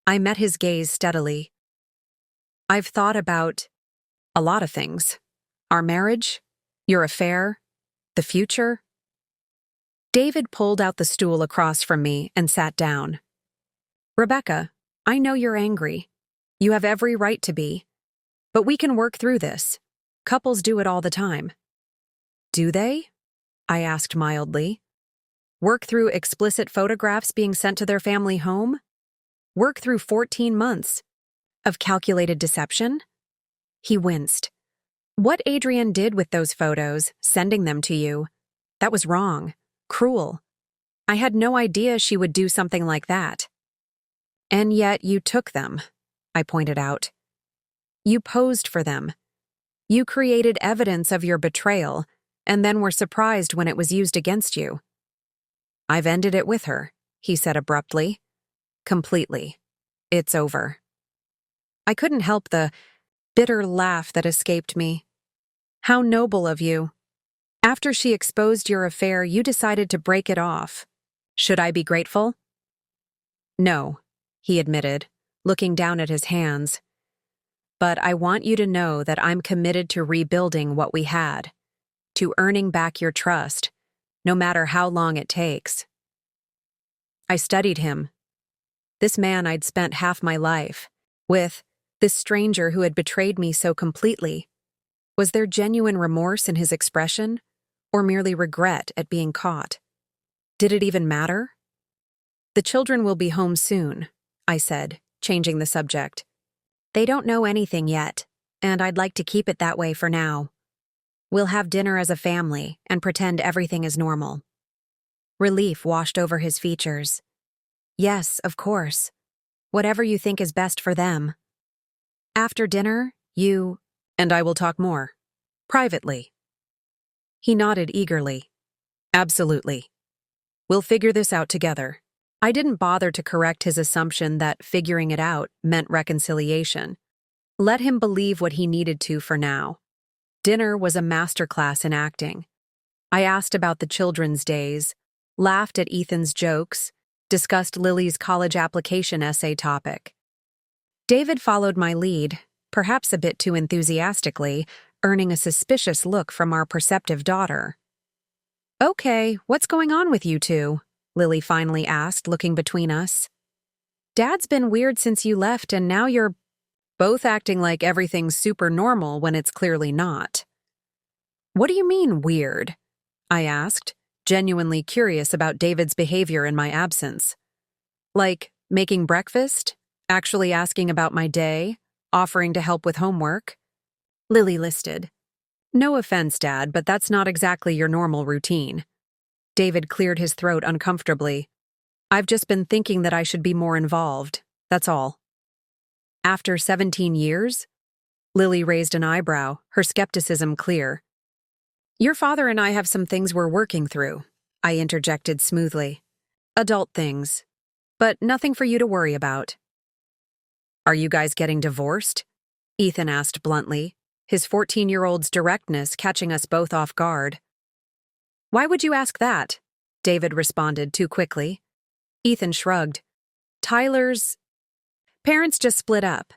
I met his gaze steadily. I've thought about a lot of things. Our marriage, your affair, the future. David pulled out the stool across from me and sat down. Rebecca, I know you're angry. You have every right to be. But we can work through this. Couples do it all the time. Do they? I asked mildly. Work through explicit photographs being sent to their family home? Work through 14 months of calculated deception? He winced. What Adrian did with those photos, sending them to you, that was wrong, cruel. I had no idea she would do something like that. And yet you took them, I pointed out. You posed for them. You created evidence of your betrayal, and then were surprised when it was used against you. I've ended it with her, he said abruptly. Completely. It's over. I couldn't help the bitter laugh that escaped me. How noble of you. After she exposed your affair, you decided to break it off. Should I be grateful? No, he admitted, looking down at his hands. But I want you to know that I'm committed to rebuilding what we had, to earning back your trust, no matter how long it takes. I studied him. This man I'd spent half my life with, this stranger who had betrayed me so completely. Was there genuine remorse in his expression, or merely regret at being caught? Did it even matter? The children will be home soon, I said, changing the subject. They don't know anything yet, and I'd like to keep it that way for now. We'll have dinner as a family and pretend everything is normal. Relief washed over his features. Yes, of course. Whatever you think is best for them. After dinner, you and I will talk more. Privately. He nodded eagerly. Absolutely. We'll figure this out together. I didn't bother to correct his assumption that figuring it out meant reconciliation. Let him believe what he needed to for now. Dinner was a masterclass in acting. I asked about the children's days, laughed at Ethan's jokes, discussed Lily's college application essay topic. David followed my lead, perhaps a bit too enthusiastically, earning a suspicious look from our perceptive daughter. Okay, what's going on with you two? Lily finally asked, looking between us. Dad's been weird since you left, and now you're both acting like everything's super normal when it's clearly not. What do you mean, weird? I asked, genuinely curious about David's behavior in my absence. Like, making breakfast? Actually asking about my day? Offering to help with homework? Lily listed. No offense, Dad, but that's not exactly your normal routine. David cleared his throat uncomfortably. I've just been thinking that I should be more involved, that's all. After 17 years? Lily raised an eyebrow, her skepticism clear. Your father and I have some things we're working through, I interjected smoothly. Adult things. But nothing for you to worry about. Are you guys getting divorced? Ethan asked bluntly, his 14-year-old's directness catching us both off guard. Why would you ask that? David responded too quickly. Ethan shrugged. Tyler's parents just split up.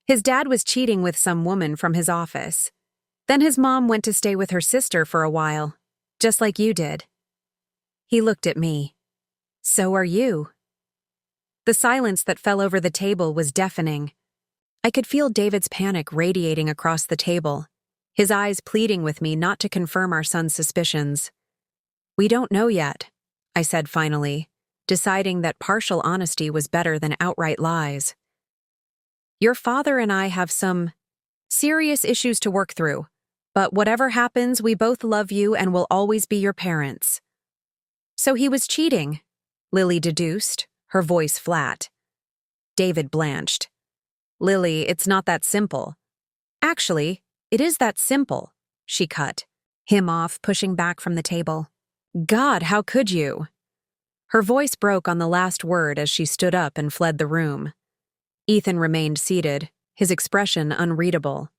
His dad was cheating with some woman from his office. Then his mom went to stay with her sister for a while, just like you did. He looked at me. So are you. The silence that fell over the table was deafening. I could feel David's panic radiating across the table, his eyes pleading with me not to confirm our son's suspicions. We don't know yet, I said finally, deciding that partial honesty was better than outright lies. Your father and I have some serious issues to work through, but whatever happens, we both love you and will always be your parents. So he was cheating, Lily deduced, her voice flat. David blanched. Lily, it's not that simple. Actually, it is that simple, she cut him off, pushing back from the table. God, how could you? Her voice broke on the last word as she stood up and fled the room. Ethan remained seated, his expression unreadable.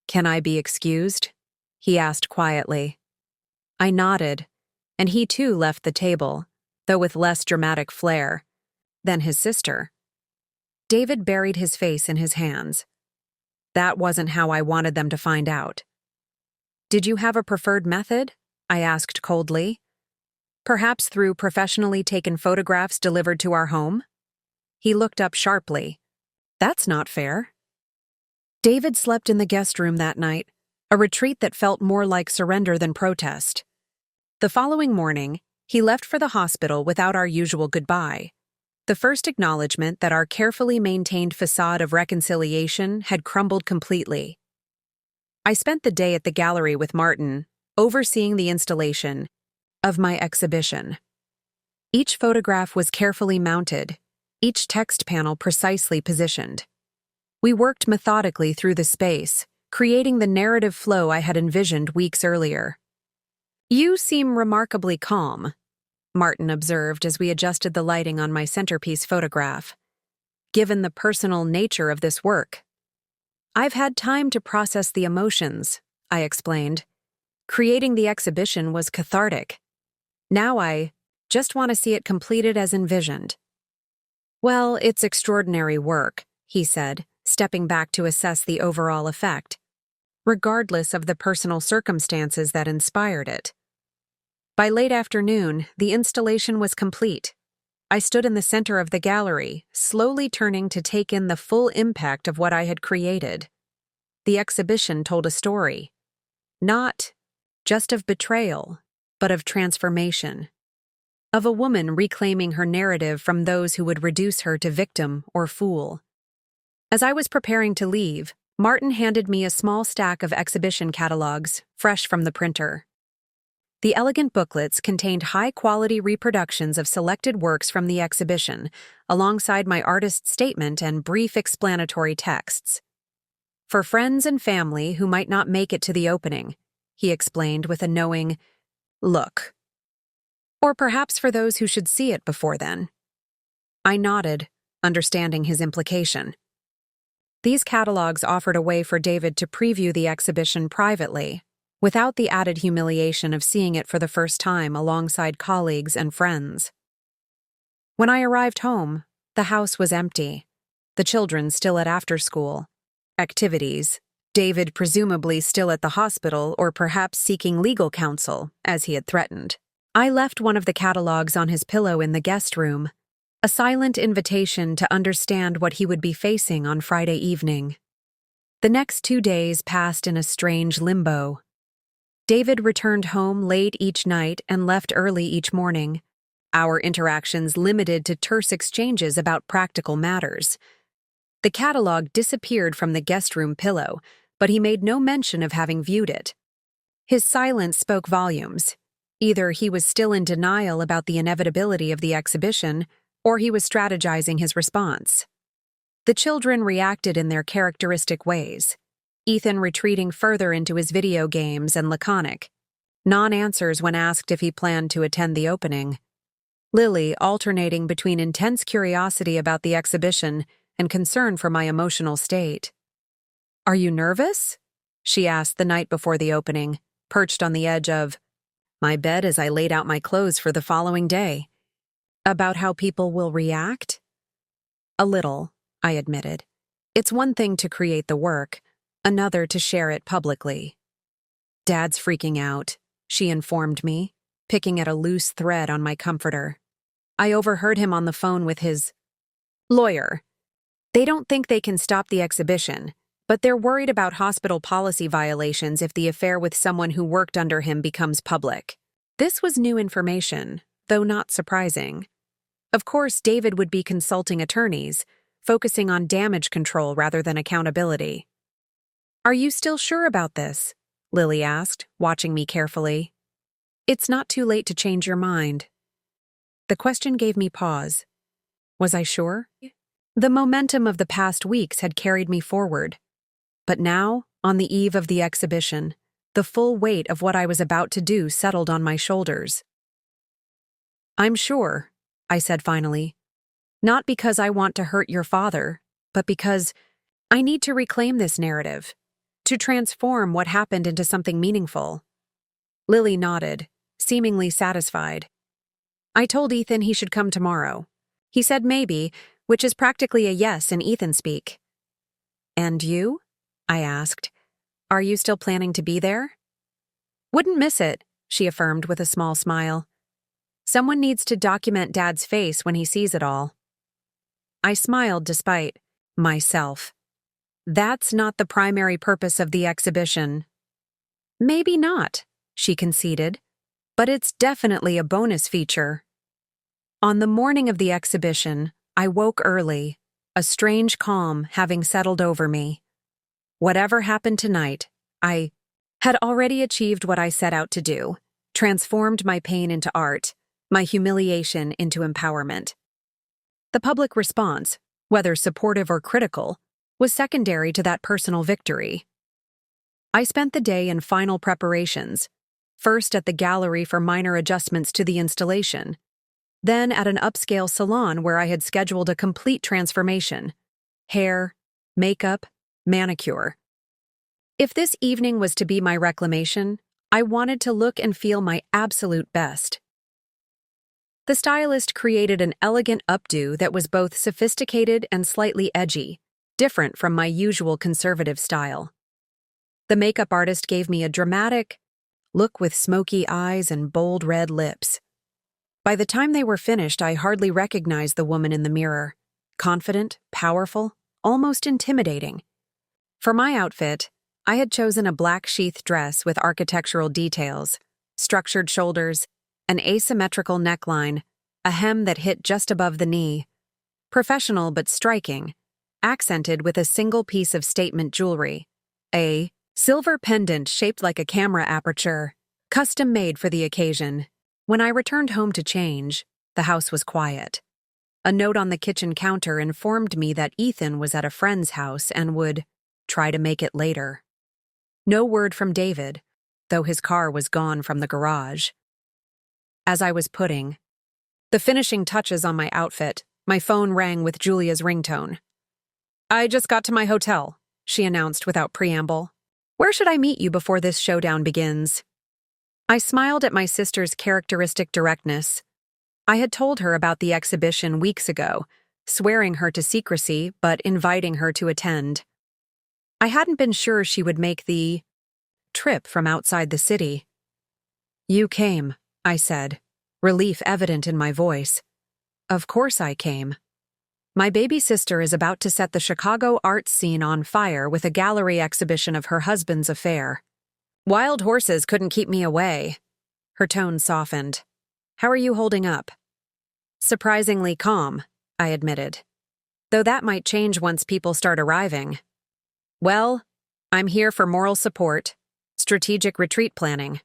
Can I be excused? He asked quietly. I nodded, and he too left the table, though with less dramatic flair than his sister. David buried his face in his hands. That wasn't how I wanted them to find out. Did you have a preferred method? I asked coldly. Perhaps through professionally taken photographs delivered to our home? He looked up sharply. That's not fair. David slept in the guest room that night, a retreat that felt more like surrender than protest. The following morning, he left for the hospital without our usual goodbye, the first acknowledgement that our carefully maintained facade of reconciliation had crumbled completely. I spent the day at the gallery with Martin, overseeing the installation of my exhibition. Each photograph was carefully mounted, each text panel precisely positioned. We worked methodically through the space, creating the narrative flow I had envisioned weeks earlier. You seem remarkably calm, Martin observed as we adjusted the lighting on my centerpiece photograph. Given the personal nature of this work. I've had time to process the emotions, I explained. Creating the exhibition was cathartic. Now I just want to see it completed as envisioned. Well, it's extraordinary work, he said, stepping back to assess the overall effect, regardless of the personal circumstances that inspired it. By late afternoon, the installation was complete. I stood in the center of the gallery, slowly turning to take in the full impact of what I had created. The exhibition told a story. Not just of betrayal, but of transformation. Of a woman reclaiming her narrative from those who would reduce her to victim or fool. As I was preparing to leave, Martin handed me a small stack of exhibition catalogs, fresh from the printer. The elegant booklets contained high-quality reproductions of selected works from the exhibition, alongside my artist's statement and brief explanatory texts. For friends and family who might not make it to the opening, he explained with a knowing look. Or perhaps for those who should see it before then. I nodded, understanding his implication. These catalogs offered a way for David to preview the exhibition privately, without the added humiliation of seeing it for the first time alongside colleagues and friends. When I arrived home, the house was empty, the children still at after-school activities, David presumably still at the hospital or perhaps seeking legal counsel, as he had threatened. I left one of the catalogs on his pillow in the guest room, a silent invitation to understand what he would be facing on Friday evening. The next 2 days passed in a strange limbo. David returned home late each night and left early each morning, our interactions limited to terse exchanges about practical matters. The catalog disappeared from the guest room pillow, but he made no mention of having viewed it. His silence spoke volumes. Either he was still in denial about the inevitability of the exhibition, or he was strategizing his response. The children reacted in their characteristic ways, Ethan retreating further into his video games and laconic, non-answers when asked if he planned to attend the opening. Lily alternating between intense curiosity about the exhibition and concern for my emotional state. "Are you nervous?" she asked the night before the opening, perched on the edge of my bed as I laid out my clothes for the following day. "About how people will react?" "A little," I admitted. "It's one thing to create the work, another to share it publicly." "Dad's freaking out," she informed me, picking at a loose thread on my comforter. I overheard him on the phone with his lawyer. "They don't think they can stop the exhibition, but they're worried about hospital policy violations if the affair with someone who worked under him becomes public." This was new information, though not surprising. Of course, David would be consulting attorneys, focusing on damage control rather than accountability. "Are you still sure about this?" Lily asked, watching me carefully. "It's not too late to change your mind." The question gave me pause. Was I sure? The momentum of the past weeks had carried me forward. But now, on the eve of the exhibition, the full weight of what I was about to do settled on my shoulders. "I'm sure," I said finally. "Not because I want to hurt your father, but because I need to reclaim this narrative, to transform what happened into something meaningful." Lily nodded, seemingly satisfied. "I told Ethan he should come tomorrow. He said maybe, which is practically a yes in Ethan speak." "And you?" I asked. "Are you still planning to be there?" "Wouldn't miss it," she affirmed with a small smile. "Someone needs to document Dad's face when he sees it all." I smiled despite myself. "That's not the primary purpose of the exhibition." "Maybe not," she conceded, "but it's definitely a bonus feature." On the morning of the exhibition, I woke early, a strange calm having settled over me. Whatever happened tonight, I had already achieved what I set out to do, transformed my pain into art, my humiliation into empowerment. The public response, whether supportive or critical, was secondary to that personal victory. I spent the day in final preparations, first at the gallery for minor adjustments to the installation, then at an upscale salon where I had scheduled a complete transformation: hair, makeup, manicure. If this evening was to be my reclamation, I wanted to look and feel my absolute best. The stylist created an elegant updo that was both sophisticated and slightly edgy, different from my usual conservative style. The makeup artist gave me a dramatic look with smoky eyes and bold red lips. By the time they were finished, I hardly recognized the woman in the mirror. Confident, powerful, almost intimidating. For my outfit, I had chosen a black sheath dress with architectural details, structured shoulders, an asymmetrical neckline, a hem that hit just above the knee. Professional but striking, accented with a single piece of statement jewelry, a silver pendant shaped like a camera aperture, custom made for the occasion. When I returned home to change, the house was quiet. A note on the kitchen counter informed me that Ethan was at a friend's house and would try to make it later. No word from David, though his car was gone from the garage. As I was putting the finishing touches on my outfit, my phone rang with Julia's ringtone. "I just got to my hotel," she announced without preamble. "Where should I meet you before this showdown begins?" I smiled at my sister's characteristic directness. I had told her about the exhibition weeks ago, swearing her to secrecy but inviting her to attend. I hadn't been sure she would make the trip from outside the city. "You came," I said, relief evident in my voice. "Of course I came. My baby sister is about to set the Chicago art scene on fire with a gallery exhibition of her husband's affair. Wild horses couldn't keep me away." Her tone softened. "How are you holding up?" "Surprisingly calm," I admitted. "Though that might change once people start arriving." "Well, I'm here for moral support, strategic retreat planning,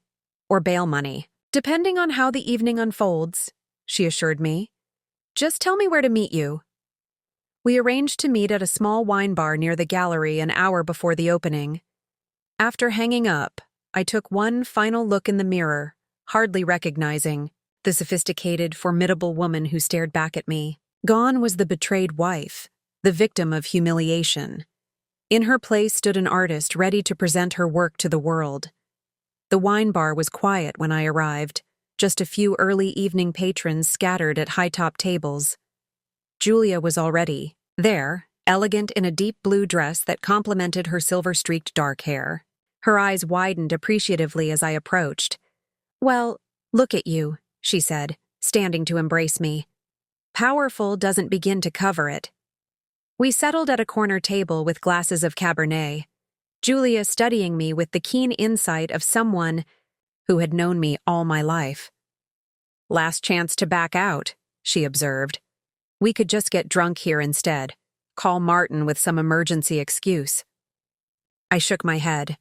or bail money, depending on how the evening unfolds, she assured me. Just tell me where to meet you. We arranged to meet at a small wine bar near the gallery an hour before the opening. After hanging up, I took one final look in the mirror, hardly recognizing the sophisticated, formidable woman who stared back at me. Gone was the betrayed wife, the victim of humiliation. In her place stood an artist ready to present her work to the world. The wine bar was quiet when I arrived, just a few early evening patrons scattered at high-top tables. Julia was already there, elegant in a deep blue dress that complemented her silver-streaked dark hair. Her eyes widened appreciatively as I approached. "Well, look at you," she said, standing to embrace me. "Powerful doesn't begin to cover it." We settled at a corner table with glasses of Cabernet, Julia studying me with the keen insight of someone who had known me all my life. "Last chance to back out," she observed. "We could just get drunk here instead. Call Martin with some emergency excuse." I shook my head.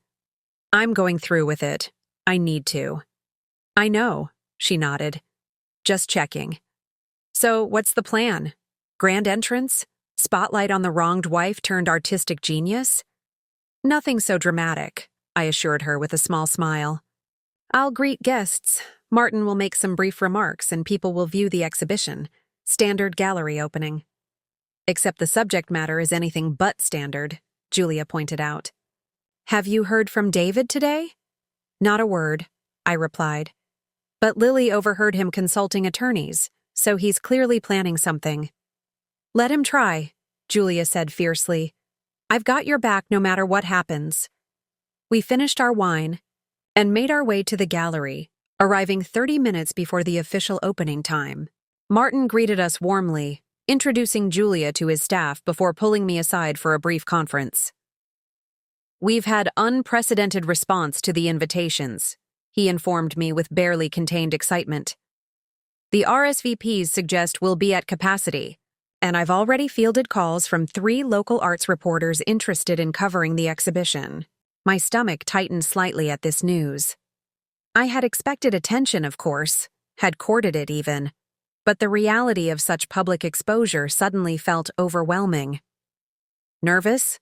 "I'm going through with it. I need to." "I know," she nodded. "Just checking." "So, what's the plan? Grand entrance? Spotlight on the wronged wife turned artistic genius?" "Nothing so dramatic," I assured her with a small smile. "I'll greet guests. Martin will make some brief remarks and people will view the exhibition. Standard gallery opening." "Except the subject matter is anything but standard," Julia pointed out. "Have you heard from David today?" "Not a word," I replied. "But Lily overheard him consulting attorneys, so he's clearly planning something." "Let him try," Julia said fiercely. "I've got your back no matter what happens." We finished our wine and made our way to the gallery, arriving 30 minutes before the official opening time. Martin greeted us warmly, introducing Julia to his staff before pulling me aside for a brief conference. "We've had unprecedented response to the invitations," he informed me with barely contained excitement. "The RSVPs suggest we'll be at capacity, and I've already fielded calls from 3 local arts reporters interested in covering the exhibition." My stomach tightened slightly at this news. I had expected attention, of course, had courted it even, but the reality of such public exposure suddenly felt overwhelming. "Nervous?"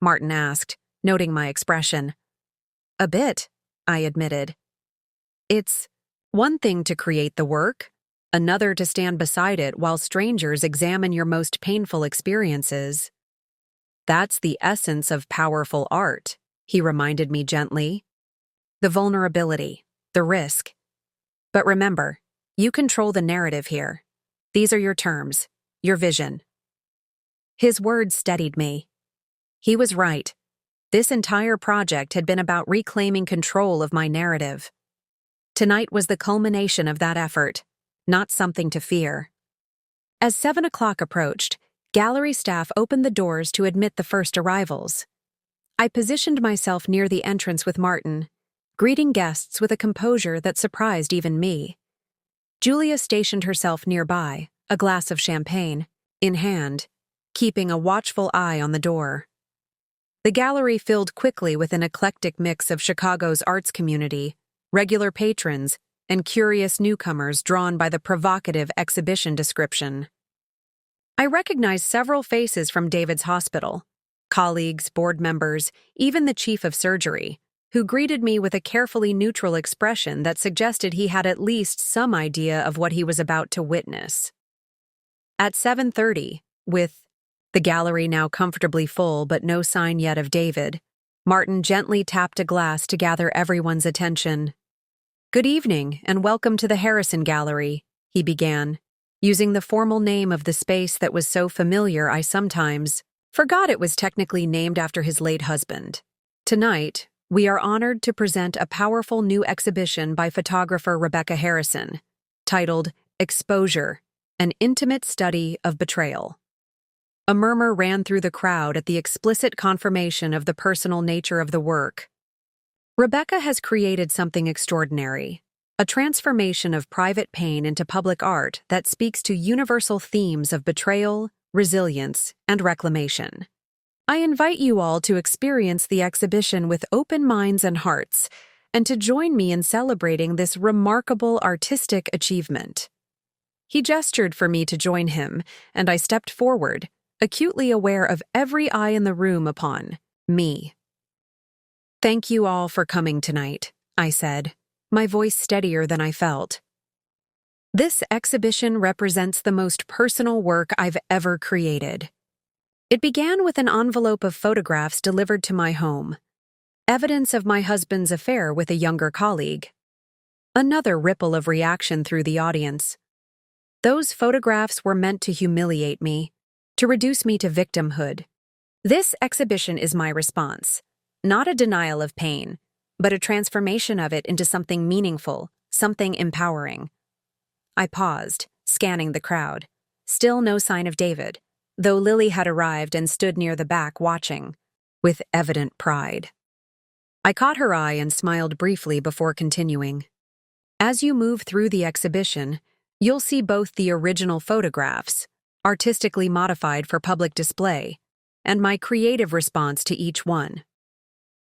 Martin asked, noting my expression. "A bit," I admitted. "It's one thing to create the work, another to stand beside it while strangers examine your most painful experiences. That's the essence of powerful art," he reminded me gently. "The vulnerability, the risk. But remember, you control the narrative here. These are your terms, your vision." His words steadied me. He was right. This entire project had been about reclaiming control of my narrative. Tonight was the culmination of that effort, not something to fear. As 7 o'clock approached, gallery staff opened the doors to admit the first arrivals. I positioned myself near the entrance with Martin, greeting guests with a composure that surprised even me. Julia stationed herself nearby, a glass of champagne in hand, keeping a watchful eye on the door. The gallery filled quickly with an eclectic mix of Chicago's arts community, regular patrons, and curious newcomers drawn by the provocative exhibition description. I recognized several faces from David's hospital, colleagues, board members, even the chief of surgery, who greeted me with a carefully neutral expression that suggested he had at least some idea of what he was about to witness. At 7:30, with the gallery now comfortably full but no sign yet of David, Martin gently tapped a glass to gather everyone's attention. "Good evening, and welcome to the Harrison Gallery," he began, using the formal name of the space that was so familiar I sometimes forgot it was technically named after his late husband. "Tonight, we are honored to present a powerful new exhibition by photographer Rebecca Harrison, titled Exposure, an Intimate Study of Betrayal." A murmur ran through the crowd at the explicit confirmation of the personal nature of the work. Rebecca has created something extraordinary, a transformation of private pain into public art that speaks to universal themes of betrayal, resilience, and reclamation. I invite you all to experience the exhibition with open minds and hearts, and to join me in celebrating this remarkable artistic achievement." He gestured for me to join him, and I stepped forward, acutely aware of every eye in the room upon me. "Thank you all for coming tonight," I said, my voice steadier than I felt. "This exhibition represents the most personal work I've ever created." It began with an envelope of photographs delivered to my home, evidence of my husband's affair with a younger colleague. Another ripple of reaction through the audience. Those photographs were meant to humiliate me, to reduce me to victimhood. This exhibition is my response, not a denial of pain, but a transformation of it into something meaningful, something empowering. I paused, scanning the crowd. Still no sign of David, though Lily had arrived and stood near the back watching, with evident pride. I caught her eye and smiled briefly before continuing. "As you move through the exhibition, you'll see both the original photographs, artistically modified for public display, and my creative response to each one.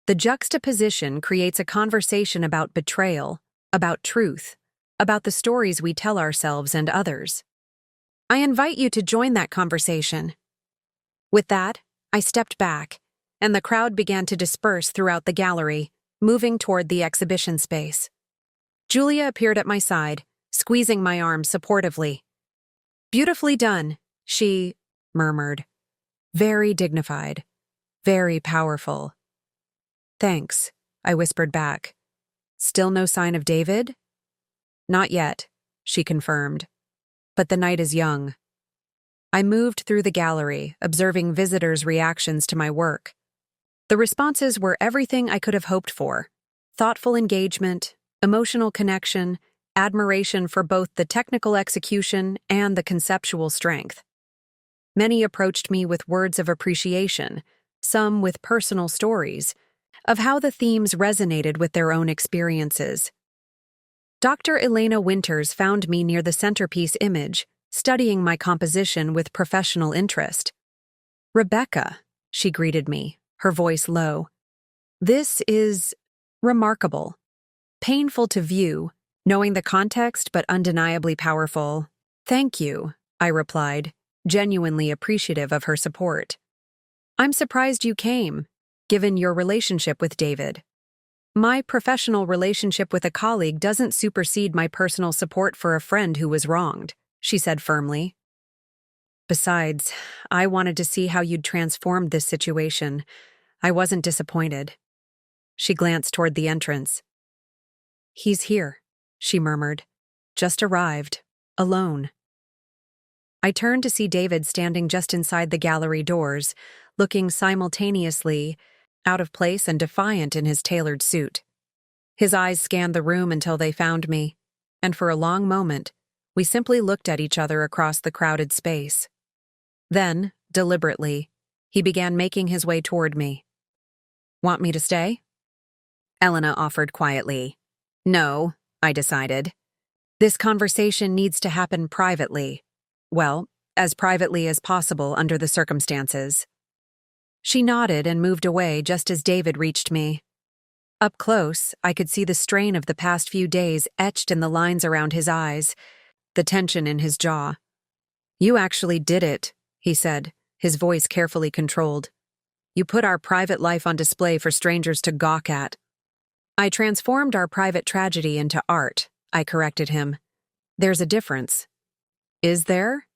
The juxtaposition creates a conversation about betrayal, about truth, about the stories we tell ourselves and others. I invite you to join that conversation." With that, I stepped back, and the crowd began to disperse throughout the gallery, moving toward the exhibition space. Julia appeared at my side, squeezing my arm supportively. "Beautifully done," she murmured. "Very dignified, very powerful." "Thanks," I whispered back. "Still no sign of David?" "Not yet," she confirmed. "But the night is young." I moved through the gallery, observing visitors' reactions to my work. The responses were everything I could have hoped for: thoughtful engagement, emotional connection, admiration for both the technical execution and the conceptual strength. Many approached me with words of appreciation, some with personal stories, of how the themes resonated with their own experiences. Dr. Elena Winters found me near the centerpiece image, studying my composition with professional interest. "Rebecca," she greeted me, her voice low. "This is remarkable. Painful to view, knowing the context but undeniably powerful." "Thank you," I replied, genuinely appreciative of her support. "I'm surprised you came, given your relationship with David." "My professional relationship with a colleague doesn't supersede my personal support for a friend who was wronged," she said firmly. "Besides, I wanted to see how you'd transformed this situation. I wasn't disappointed." She glanced toward the entrance. "He's here," she murmured. "Just arrived, alone." I turned to see David standing just inside the gallery doors, looking simultaneously out of place and defiant in his tailored suit. His eyes scanned the room until they found me, and for a long moment, we simply looked at each other across the crowded space. Then, deliberately, he began making his way toward me. "Want me to stay?" Elena offered quietly. "No," I decided. "This conversation needs to happen privately. Well, as privately as possible under the circumstances." She nodded and moved away just as David reached me. Up close, I could see the strain of the past few days etched in the lines around his eyes, the tension in his jaw. "You actually did it," he said, his voice carefully controlled. "You put our private life on display for strangers to gawk at." "I transformed our private tragedy into art," I corrected him. "There's a difference." "Is there?"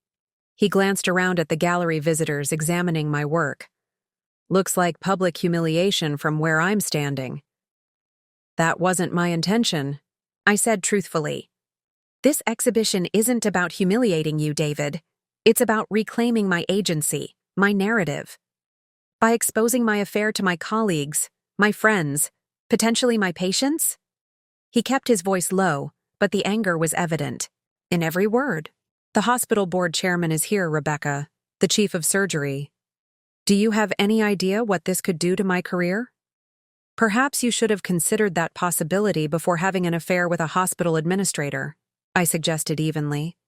He glanced around at the gallery visitors examining my work. "Looks like public humiliation from where I'm standing." "That wasn't my intention," I said truthfully. "This exhibition isn't about humiliating you, David. It's about reclaiming my agency, my narrative. By exposing my affair to my colleagues, my friends, potentially my patients?" He kept his voice low, but the anger was evident in every word. "The hospital board chairman is here, Rebecca, the chief of surgery. Do you have any idea what this could do to my career? Perhaps you should have considered that possibility before having an affair with a hospital administrator," I suggested evenly.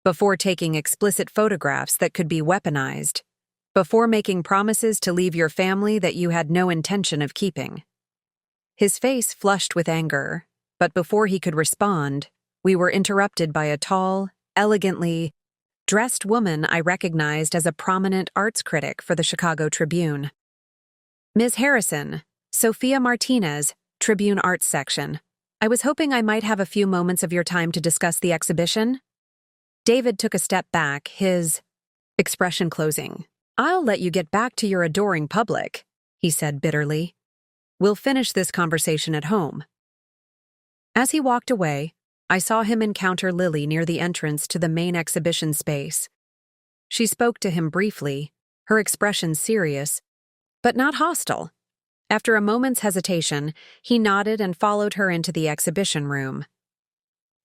"Before taking explicit photographs that could be weaponized." before making promises to leave your family that you had no intention of keeping. His face flushed with anger, but before he could respond, we were interrupted by a tall, elegantly dressed woman I recognized as a prominent arts critic for the Chicago Tribune. Ms. Harrison, Sophia Martinez, Tribune Arts Section. I was hoping I might have a few moments of your time to discuss the exhibition. David took a step back, his expression closing. I'll let you get back to your adoring public, he said bitterly. We'll finish this conversation at home. As he walked away, I saw him encounter Lily near the entrance to the main exhibition space. She spoke to him briefly, her expression serious, but not hostile. After a moment's hesitation, he nodded and followed her into the exhibition room.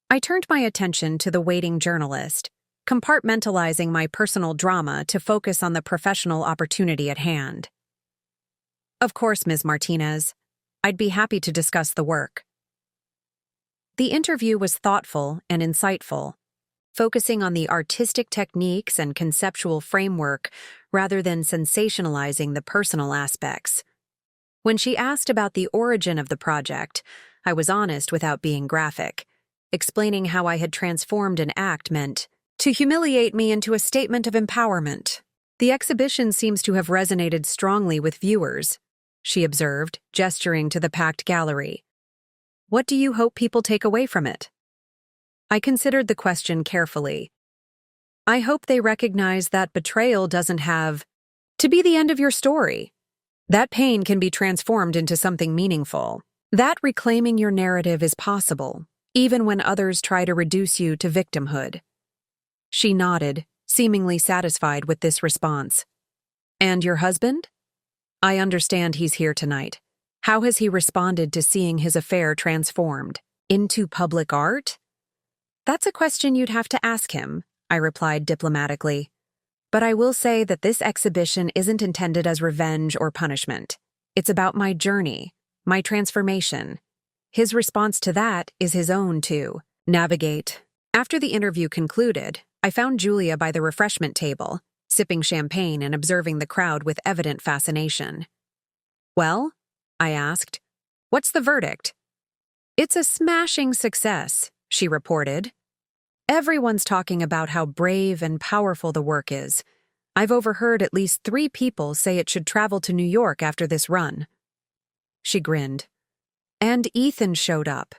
I turned my attention to the waiting journalist, compartmentalizing my personal drama to focus on the professional opportunity at hand. Of course, Ms. Martinez. I'd be happy to discuss the work. The interview was thoughtful and insightful, focusing on the artistic techniques and conceptual framework rather than sensationalizing the personal aspects. When she asked about the origin of the project, I was honest without being graphic, explaining how I had transformed an act meant to humiliate me into a statement of empowerment. The exhibition seems to have resonated strongly with viewers, she observed, gesturing to the packed gallery. What do you hope people take away from it? I considered the question carefully. I hope they recognize that betrayal doesn't have to be the end of your story. That pain can be transformed into something meaningful. That reclaiming your narrative is possible, even when others try to reduce you to victimhood. She nodded, seemingly satisfied with this response. And your husband? I understand he's here tonight. How has he responded to seeing his affair transformed into public art? That's a question you'd have to ask him, I replied diplomatically. But I will say that this exhibition isn't intended as revenge or punishment. It's about my journey, my transformation. His response to that is his own to navigate. After the interview concluded, I found Julia by the refreshment table, sipping champagne and observing the crowd with evident fascination. Well? I asked. What's the verdict? It's a smashing success, she reported. Everyone's talking about how brave and powerful the work is. I've overheard at least 3 people say it should travel to New York after this run. She grinned. And Ethan showed up.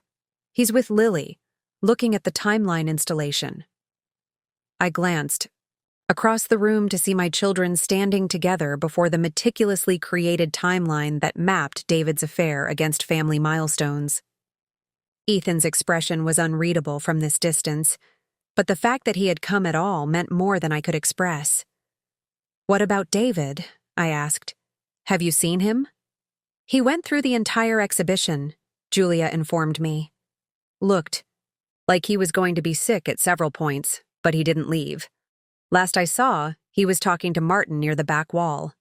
He's with Lily, looking at the timeline installation. I glanced across the room to see my children standing together before the meticulously created timeline that mapped David's affair against family milestones. Ethan's expression was unreadable from this distance, but the fact that he had come at all meant more than I could express. What about David? I asked. Have you seen him? He went through the entire exhibition, Julia informed me. Looked like he was going to be sick at several points, but he didn't leave. Last I saw, he was talking to Martin near the back wall.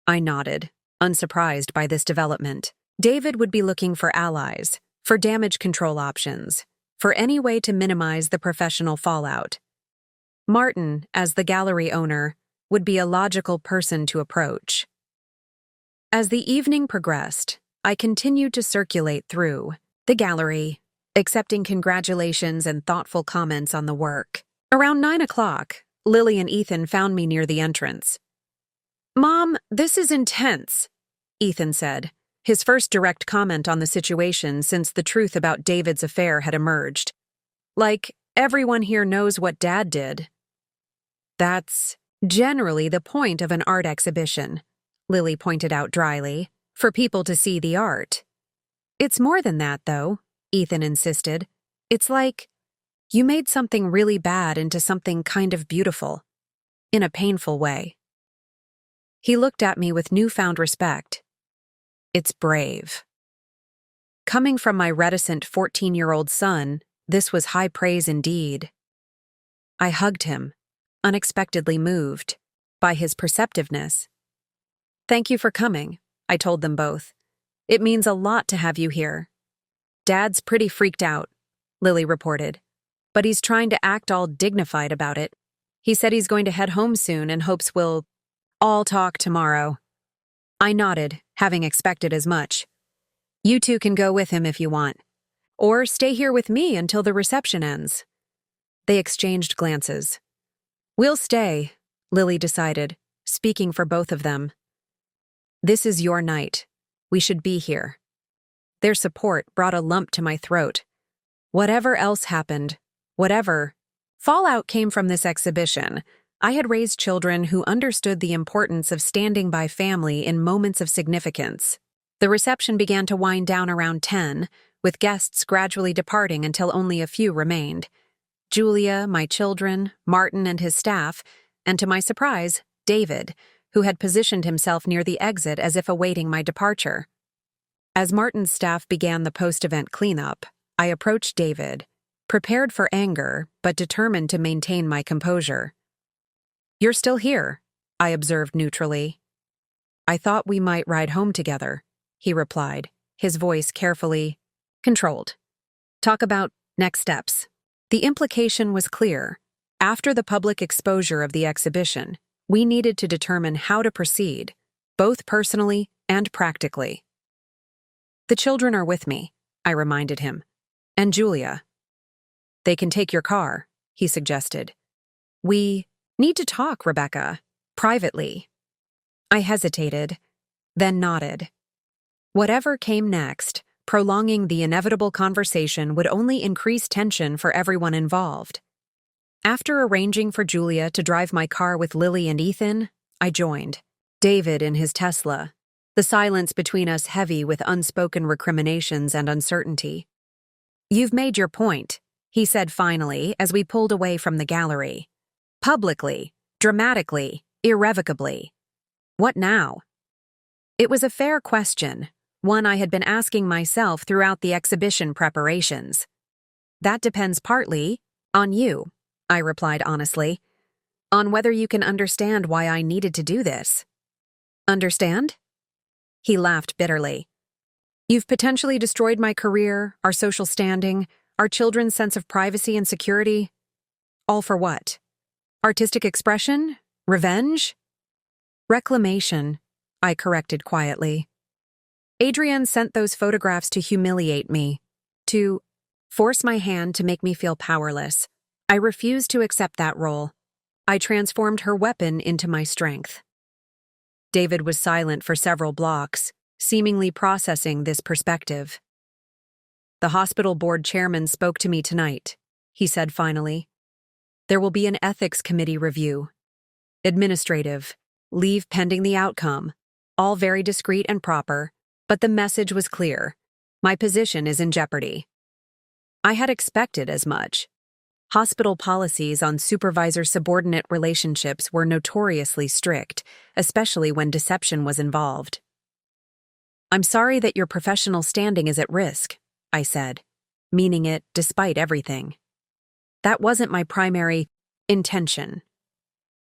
I nodded, unsurprised by this development. David would be looking for allies, for damage control options, for any way to minimize the professional fallout. Martin, as the gallery owner, would be a logical person to approach. As the evening progressed, I continued to circulate through the gallery, accepting congratulations and thoughtful comments on the work. Around 9 o'clock, Lily and Ethan found me near the entrance. Mom, this is intense, Ethan said, his first direct comment on the situation since the truth about David's affair had emerged. Like, everyone here knows what Dad did. That's generally the point of an art exhibition, Lily pointed out dryly, for people to see the art. It's more than that, though, Ethan insisted. It's like, you made something really bad into something kind of beautiful, in a painful way. He looked at me with newfound respect. It's brave. Coming from my reticent 14-year-old son, this was high praise indeed. I hugged him, unexpectedly moved by his perceptiveness. Thank you for coming, I told them both. It means a lot to have you here. Dad's pretty freaked out, Lily reported, but he's trying to act all dignified about it. He said he's going to head home soon and hopes we'll I'll talk tomorrow. I nodded, having expected as much. You two can go with him if you want. Or stay here with me until the reception ends. They exchanged glances. We'll stay, Lily decided, speaking for both of them. This is your night. We should be here. Their support brought a lump to my throat. Whatever else happened, whatever fallout came from this exhibition, I had raised children who understood the importance of standing by family in moments of significance. The reception began to wind down around 10, with guests gradually departing until only a few remained. Julia, my children, Martin and his staff, and to my surprise, David, who had positioned himself near the exit as if awaiting my departure. As Martin's staff began the post-event cleanup, I approached David, prepared for anger but determined to maintain my composure. You're still here, I observed neutrally. I thought we might ride home together, he replied, his voice carefully controlled. Talk about next steps. The implication was clear. After the public exposure of the exhibition, we needed to determine how to proceed, both personally and practically. The children are with me, I reminded him. And Julia. They can take your car, he suggested. We need to talk, Rebecca, privately. I hesitated, then nodded. Whatever came next, prolonging the inevitable conversation would only increase tension for everyone involved. After arranging for Julia to drive my car with Lily and Ethan, I joined. David in his Tesla, the silence between us heavy with unspoken recriminations and uncertainty. You've made your point, he said finally as we pulled away from the gallery. Publicly, dramatically, irrevocably. What now? It was a fair question, one I had been asking myself throughout the exhibition preparations. That depends partly on you, I replied honestly, on whether you can understand why I needed to do this. Understand? He laughed bitterly. You've potentially destroyed my career, our social standing, our children's sense of privacy and security. All for what? Artistic expression? Revenge? Reclamation, I corrected quietly. Adrienne sent those photographs to humiliate me, to force my hand to make me feel powerless. I refused to accept that role. I transformed her weapon into my strength. David was silent for several blocks, seemingly processing this perspective. The hospital board chairman spoke to me tonight, he said finally. There will be an ethics committee review. Administrative, leave pending the outcome, all very discreet and proper, but the message was clear. My position is in jeopardy. I had expected as much. Hospital policies on supervisor-subordinate relationships were notoriously strict, especially when deception was involved. I'm sorry that your professional standing is at risk, I said, meaning it despite everything. That wasn't my primary intention.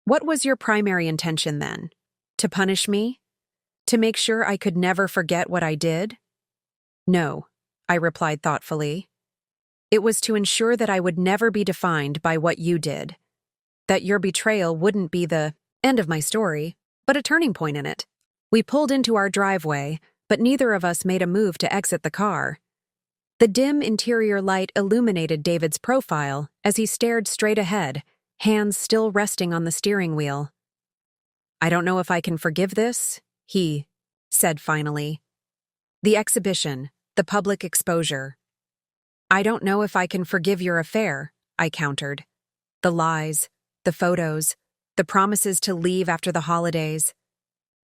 What was your primary intention then? To punish me? To make sure I could never forget what I did? No, I replied thoughtfully. It was to ensure that I would never be defined by what you did. That your betrayal wouldn't be the end of my story, but a turning point in it. We pulled into our driveway, but neither of us made a move to exit the car. The dim interior light illuminated David's profile as he stared straight ahead, hands still resting on the steering wheel. I don't know if I can forgive this, he said finally. The exhibition, the public exposure. I don't know if I can forgive your affair, I countered. The lies, the photos, the promises to leave after the holidays.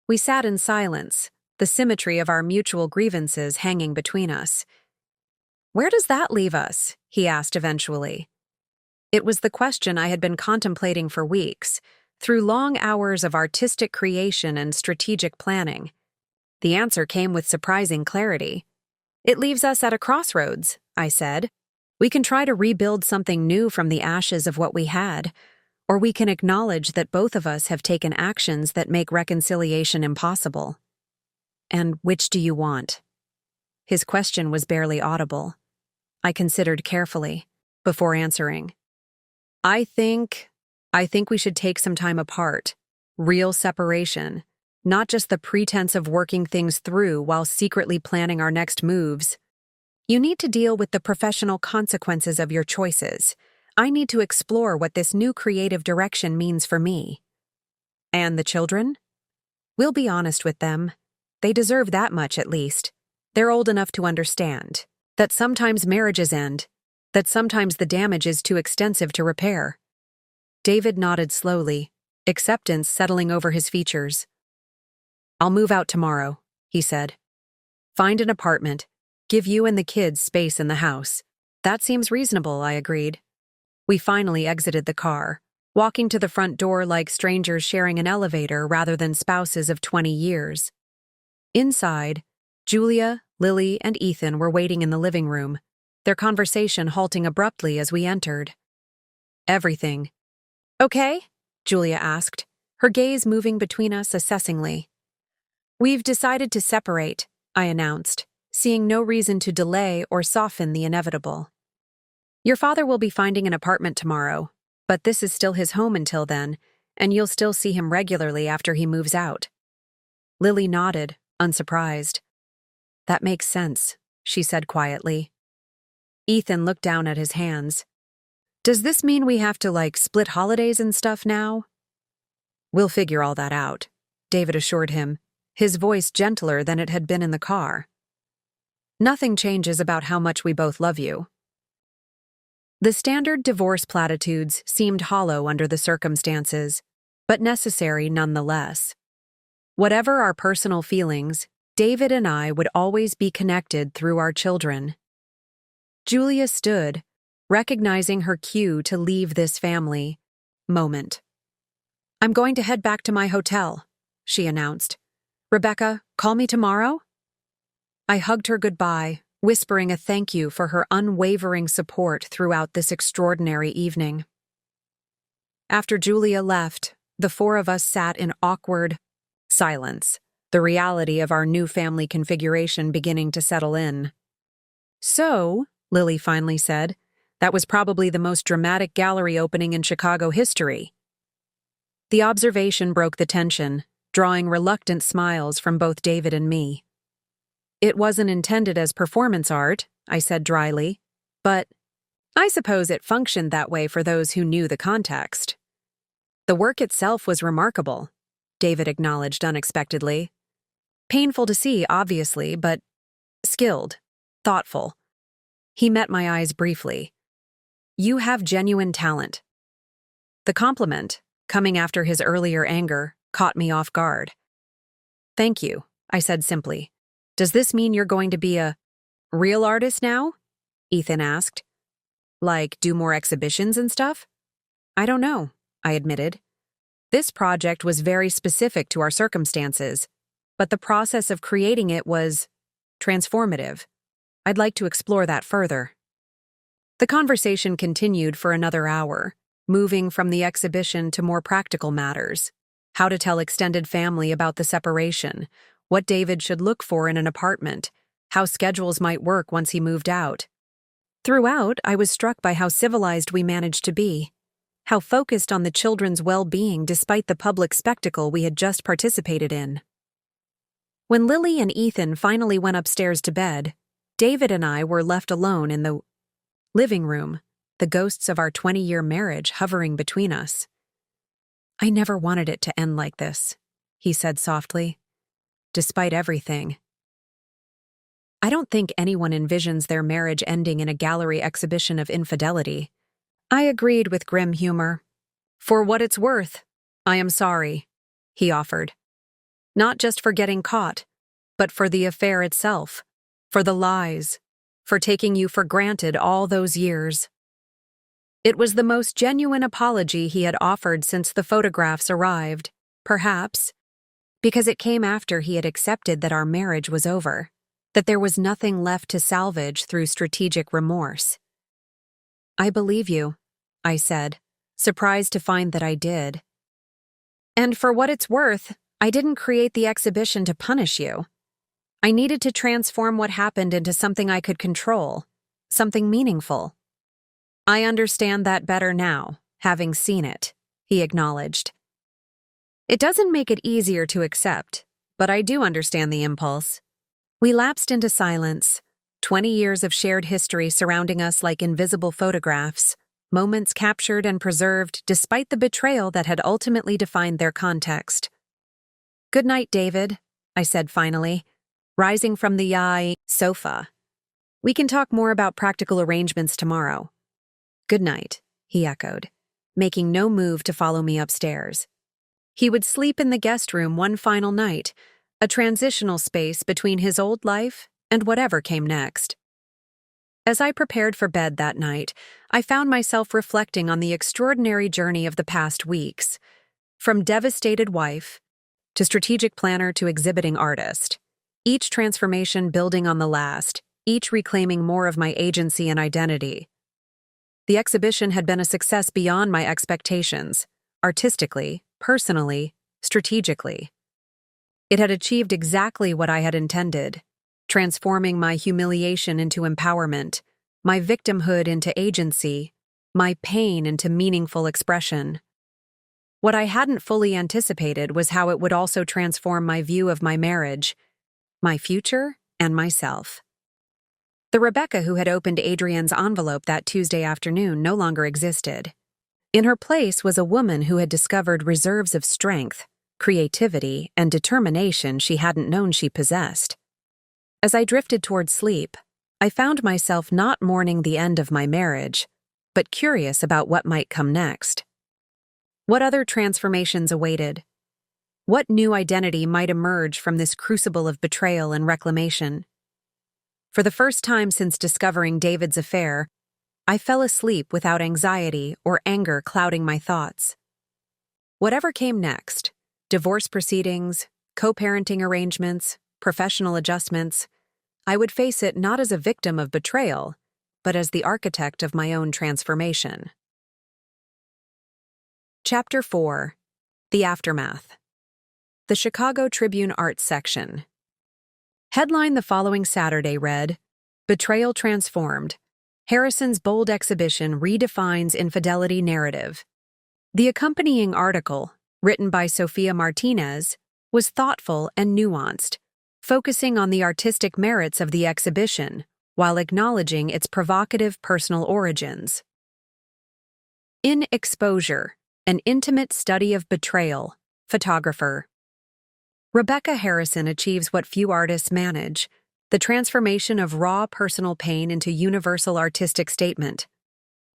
We sat in silence, the symmetry of our mutual grievances hanging between us. Where does that leave us? He asked eventually. It was the question I had been contemplating for weeks, through long hours of artistic creation and strategic planning. The answer came with surprising clarity. It leaves us at a crossroads, I said. We can try to rebuild something new from the ashes of what we had, or we can acknowledge that both of us have taken actions that make reconciliation impossible. And which do you want? His question was barely audible. I considered carefully, before answering. I think we should take some time apart, real separation, not just the pretense of working things through while secretly planning our next moves. You need to deal with the professional consequences of your choices. I need to explore what this new creative direction means for me. And the children? We'll be honest with them. They deserve that much at least. They're old enough to understand that sometimes marriages end, that sometimes the damage is too extensive to repair. David nodded slowly, acceptance settling over his features. I'll move out tomorrow, he said. Find an apartment, give you and the kids space in the house. That seems reasonable, I agreed. We finally exited the car, walking to the front door like strangers sharing an elevator rather than spouses of 20 years. Inside, Julia, Lily, and Ethan were waiting in the living room, their conversation halting abruptly as we entered. Everything. Okay? Julia asked, her gaze moving between us assessingly. We've decided to separate, I announced, seeing no reason to delay or soften the inevitable. Your father will be finding an apartment tomorrow, but this is still his home until then, and you'll still see him regularly after he moves out. Lily nodded, unsurprised. That makes sense, she said quietly. Ethan looked down at his hands. Does this mean we have to, split holidays and stuff now? We'll figure all that out, David assured him, his voice gentler than it had been in the car. Nothing changes about how much we both love you. The standard divorce platitudes seemed hollow under the circumstances, but necessary nonetheless. Whatever our personal feelings, David and I would always be connected through our children. Julia stood, recognizing her cue to leave this family moment. I'm going to head back to my hotel, she announced. Rebecca, call me tomorrow? I hugged her goodbye, whispering a thank you for her unwavering support throughout this extraordinary evening. After Julia left, the four of us sat in awkward silence, the reality of our new family configuration beginning to settle in. So, Lily finally said, that was probably the most dramatic gallery opening in Chicago history. The observation broke the tension, drawing reluctant smiles from both David and me. It wasn't intended as performance art, I said dryly, but I suppose it functioned that way for those who knew the context. The work itself was remarkable, David acknowledged unexpectedly. Painful to see, obviously, but skilled, thoughtful. He met my eyes briefly. You have genuine talent. The compliment, coming after his earlier anger, caught me off guard. Thank you, I said simply. Does this mean you're going to be a real artist now? Ethan asked. Do more exhibitions and stuff? I don't know, I admitted. This project was very specific to our circumstances, but the process of creating it was transformative. I'd like to explore that further. The conversation continued for another hour, moving from the exhibition to more practical matters. How to tell extended family about the separation, what David should look for in an apartment, how schedules might work once he moved out. Throughout, I was struck by how civilized we managed to be, how focused on the children's well-being despite the public spectacle we had just participated in. When Lily and Ethan finally went upstairs to bed, David and I were left alone in the living room, the ghosts of our 20-year marriage hovering between us. I never wanted it to end like this, he said softly. Despite everything. I don't think anyone envisions their marriage ending in a gallery exhibition of infidelity. I agreed with grim humor. For what it's worth, I am sorry, he offered. Not just for getting caught, but for the affair itself, for the lies, for taking you for granted all those years. It was the most genuine apology he had offered since the photographs arrived, perhaps, because it came after he had accepted that our marriage was over, that there was nothing left to salvage through strategic remorse. I believe you, I said, surprised to find that I did. And for what it's worth, I didn't create the exhibition to punish you. I needed to transform what happened into something I could control, something meaningful. I understand that better now, having seen it, he acknowledged. It doesn't make it easier to accept, but I do understand the impulse. We lapsed into silence, 20 years of shared history surrounding us like invisible photographs, moments captured and preserved despite the betrayal that had ultimately defined their context. "Good night, David," I said finally, rising from the sofa. "We can talk more about practical arrangements tomorrow." "Good night," he echoed, making no move to follow me upstairs. He would sleep in the guest room one final night, a transitional space between his old life and whatever came next. As I prepared for bed that night, I found myself reflecting on the extraordinary journey of the past weeks. From devastated wife to strategic planner to exhibiting artist, each transformation building on the last, each reclaiming more of my agency and identity. The exhibition had been a success beyond my expectations, artistically, personally, strategically. It had achieved exactly what I had intended, transforming my humiliation into empowerment, my victimhood into agency, my pain into meaningful expression. What I hadn't fully anticipated was how it would also transform my view of my marriage, my future, and myself. The Rebecca who had opened Adrienne's envelope that Tuesday afternoon no longer existed. In her place was a woman who had discovered reserves of strength, creativity, and determination she hadn't known she possessed. As I drifted toward sleep, I found myself not mourning the end of my marriage, but curious about what might come next. What other transformations awaited? What new identity might emerge from this crucible of betrayal and reclamation? For the first time since discovering David's affair, I fell asleep without anxiety or anger clouding my thoughts. Whatever came next, divorce proceedings, co-parenting arrangements, professional adjustments, I would face it not as a victim of betrayal, but as the architect of my own transformation. Chapter 4. The Aftermath. The Chicago Tribune Arts section. Headline the following Saturday read, "Betrayal Transformed. Harrison's bold exhibition redefines infidelity narrative." The accompanying article, written by Sophia Martinez, was thoughtful and nuanced, focusing on the artistic merits of the exhibition while acknowledging its provocative personal origins. In Exposure, an intimate study of betrayal, photographer. Rebecca Harrison achieves what few artists manage, the transformation of raw personal pain into universal artistic statement.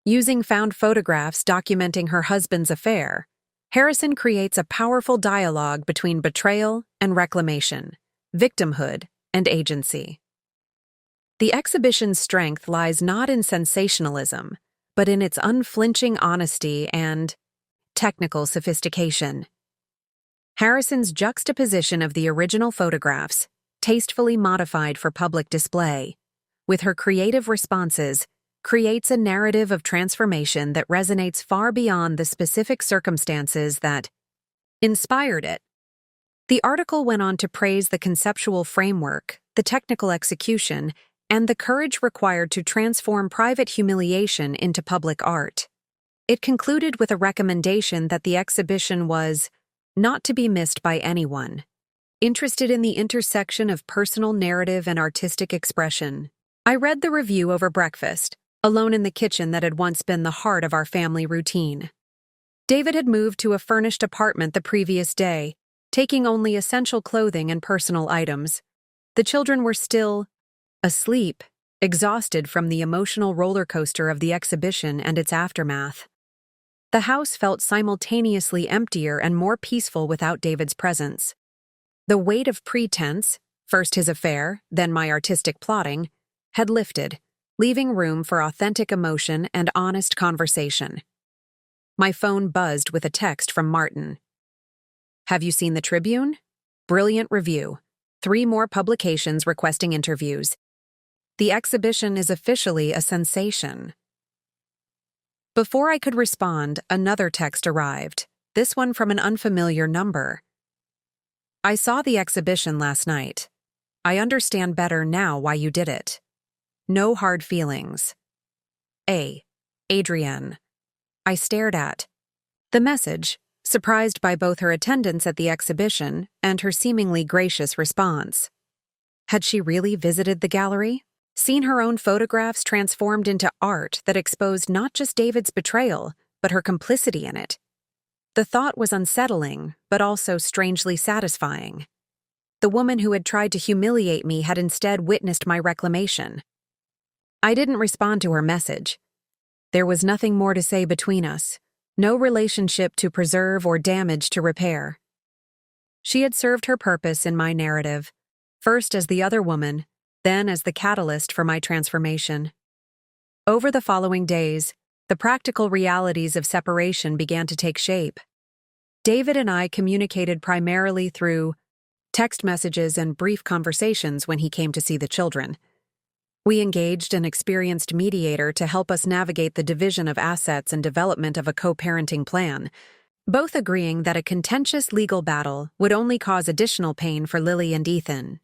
Using found photographs documenting her husband's affair, Harrison creates a powerful dialogue between betrayal and reclamation, victimhood and agency. The exhibition's strength lies not in sensationalism, but in its unflinching honesty and technical sophistication. Harrison's juxtaposition of the original photographs, tastefully modified for public display, with her creative responses, creates a narrative of transformation that resonates far beyond the specific circumstances that inspired it. The article went on to praise the conceptual framework, the technical execution, and the courage required to transform private humiliation into public art. It concluded with a recommendation that the exhibition was not to be missed by anyone interested in the intersection of personal narrative and artistic expression. I read the review over breakfast, alone in the kitchen that had once been the heart of our family routine. David had moved to a furnished apartment the previous day, taking only essential clothing and personal items. The children were still asleep, exhausted from the emotional roller coaster of the exhibition and its aftermath. The house felt simultaneously emptier and more peaceful without David's presence. The weight of pretense, first his affair, then my artistic plotting, had lifted, leaving room for authentic emotion and honest conversation. My phone buzzed with a text from Martin. "Have you seen the Tribune? Brilliant review. 3 more publications requesting interviews. The exhibition is officially a sensation." Before I could respond, another text arrived, this one from an unfamiliar number. "I saw the exhibition last night. I understand better now why you did it. No hard feelings. Adrienne." I stared at the message, surprised by both her attendance at the exhibition and her seemingly gracious response. Had she really visited the gallery? Seen her own photographs transformed into art that exposed not just David's betrayal, but her complicity in it? The thought was unsettling, but also strangely satisfying. The woman who had tried to humiliate me had instead witnessed my reclamation. I didn't respond to her message. There was nothing more to say between us, no relationship to preserve or damage to repair. She had served her purpose in my narrative, first as the other woman, then as the catalyst for my transformation. Over the following days, the practical realities of separation began to take shape. David and I communicated primarily through text messages and brief conversations when he came to see the children. We engaged an experienced mediator to help us navigate the division of assets and development of a co-parenting plan, both agreeing that a contentious legal battle would only cause additional pain for Lily and Ethan.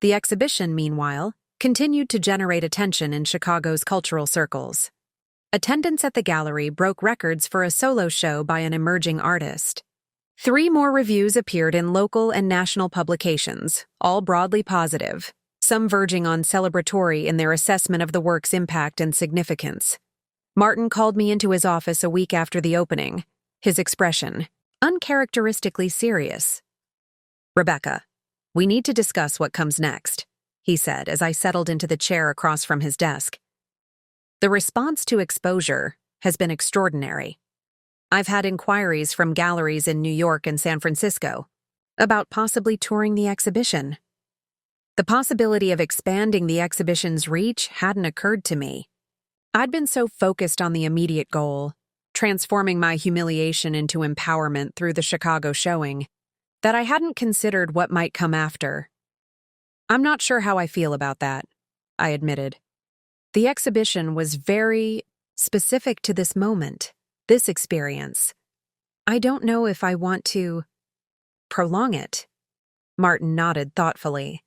The exhibition, meanwhile, continued to generate attention in Chicago's cultural circles. Attendance at the gallery broke records for a solo show by an emerging artist. 3 more reviews appeared in local and national publications, all broadly positive, some verging on celebratory in their assessment of the work's impact and significance. Martin called me into his office a week after the opening, his expression uncharacteristically serious. "Rebecca, we need to discuss what comes next," he said as I settled into the chair across from his desk. "The response to Exposure has been extraordinary. I've had inquiries from galleries in New York and San Francisco about possibly touring the exhibition. The possibility of expanding the exhibition's reach hadn't occurred to me. I'd been so focused on the immediate goal, transforming my humiliation into empowerment through the Chicago showing, that I hadn't considered what might come after. I'm not sure how I feel about that," I admitted. The exhibition was very specific to this moment, this experience. I don't know if I want to prolong it. Martin nodded thoughtfully.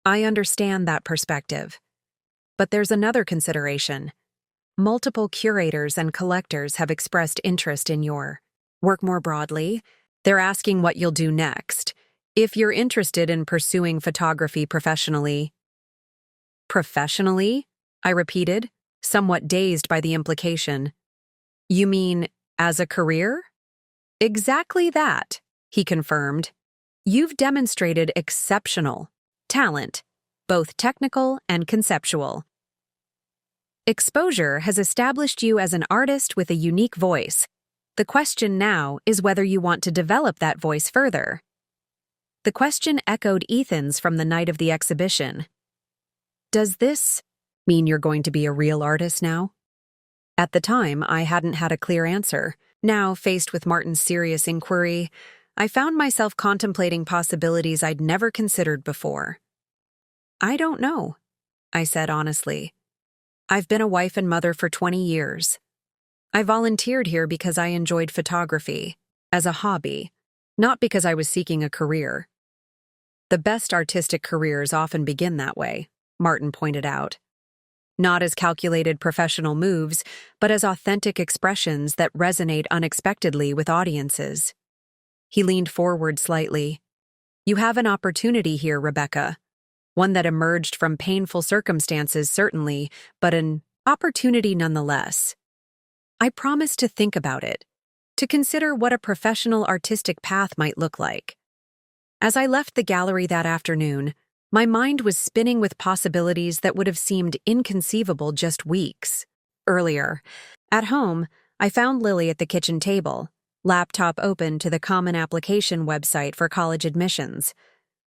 I understand that perspective. But there's another consideration. Multiple curators and collectors have expressed interest in your work more broadly. They're asking what you'll do next, if you're interested in pursuing photography professionally. Professionally? I repeated, somewhat dazed by the implication. "You mean as a career?" "Exactly that," he confirmed. "You've demonstrated exceptional talent, both technical and conceptual. Exposure has established you as an artist with a unique voice. The question now is whether you want to develop that voice further." The question echoed Ethan's from the night of the exhibition. "Does this mean you're going to be a real artist now?" At the time, I hadn't had a clear answer. Now, faced with Martin's serious inquiry, I found myself contemplating possibilities I'd never considered before. "I don't know," I said honestly. "I've been a wife and mother for 20 years. I volunteered here because I enjoyed photography, as a hobby, not because I was seeking a career." "The best artistic careers often begin that way," Martin pointed out. "Not as calculated professional moves, but as authentic expressions that resonate unexpectedly with audiences." He leaned forward slightly. "You have an opportunity here, Rebecca. One that emerged from painful circumstances, certainly, but an opportunity nonetheless. I promise to think about it, to consider what a professional artistic path might look like." As I left the gallery that afternoon, my mind was spinning with possibilities that would have seemed inconceivable just weeks earlier. At home, I found Lily at the kitchen table, laptop open to the Common Application website for college admissions.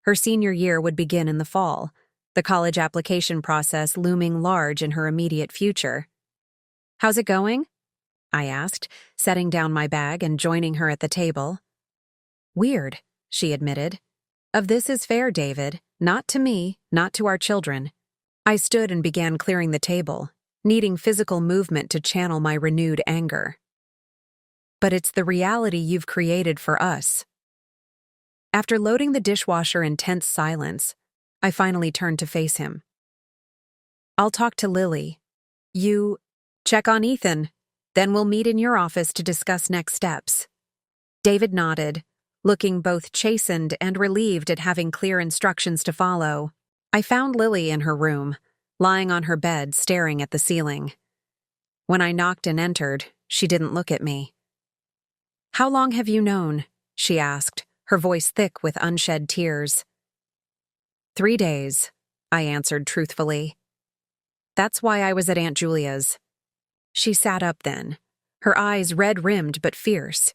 Her senior year would begin in the fall, the college application process looming large in her immediate future. "How's it going?" I asked, setting down my bag and joining her at the table. "Weird," she admitted. "Of this is fair, David. Not to me, not to our children." I stood and began clearing the table, needing physical movement to channel my renewed anger. "But it's the reality you've created for us." After loading the dishwasher in tense silence, I finally turned to face him. "I'll talk to Lily. You check on Ethan. Then we'll meet in your office to discuss next steps." David nodded, looking both chastened and relieved at having clear instructions to follow. I found Lily in her room, lying on her bed staring at the ceiling. When I knocked and entered, she didn't look at me. "How long have you known?" she asked, her voice thick with unshed tears. 3 days, I answered truthfully. That's why I was at Aunt Julia's. She sat up then, her eyes red-rimmed but fierce.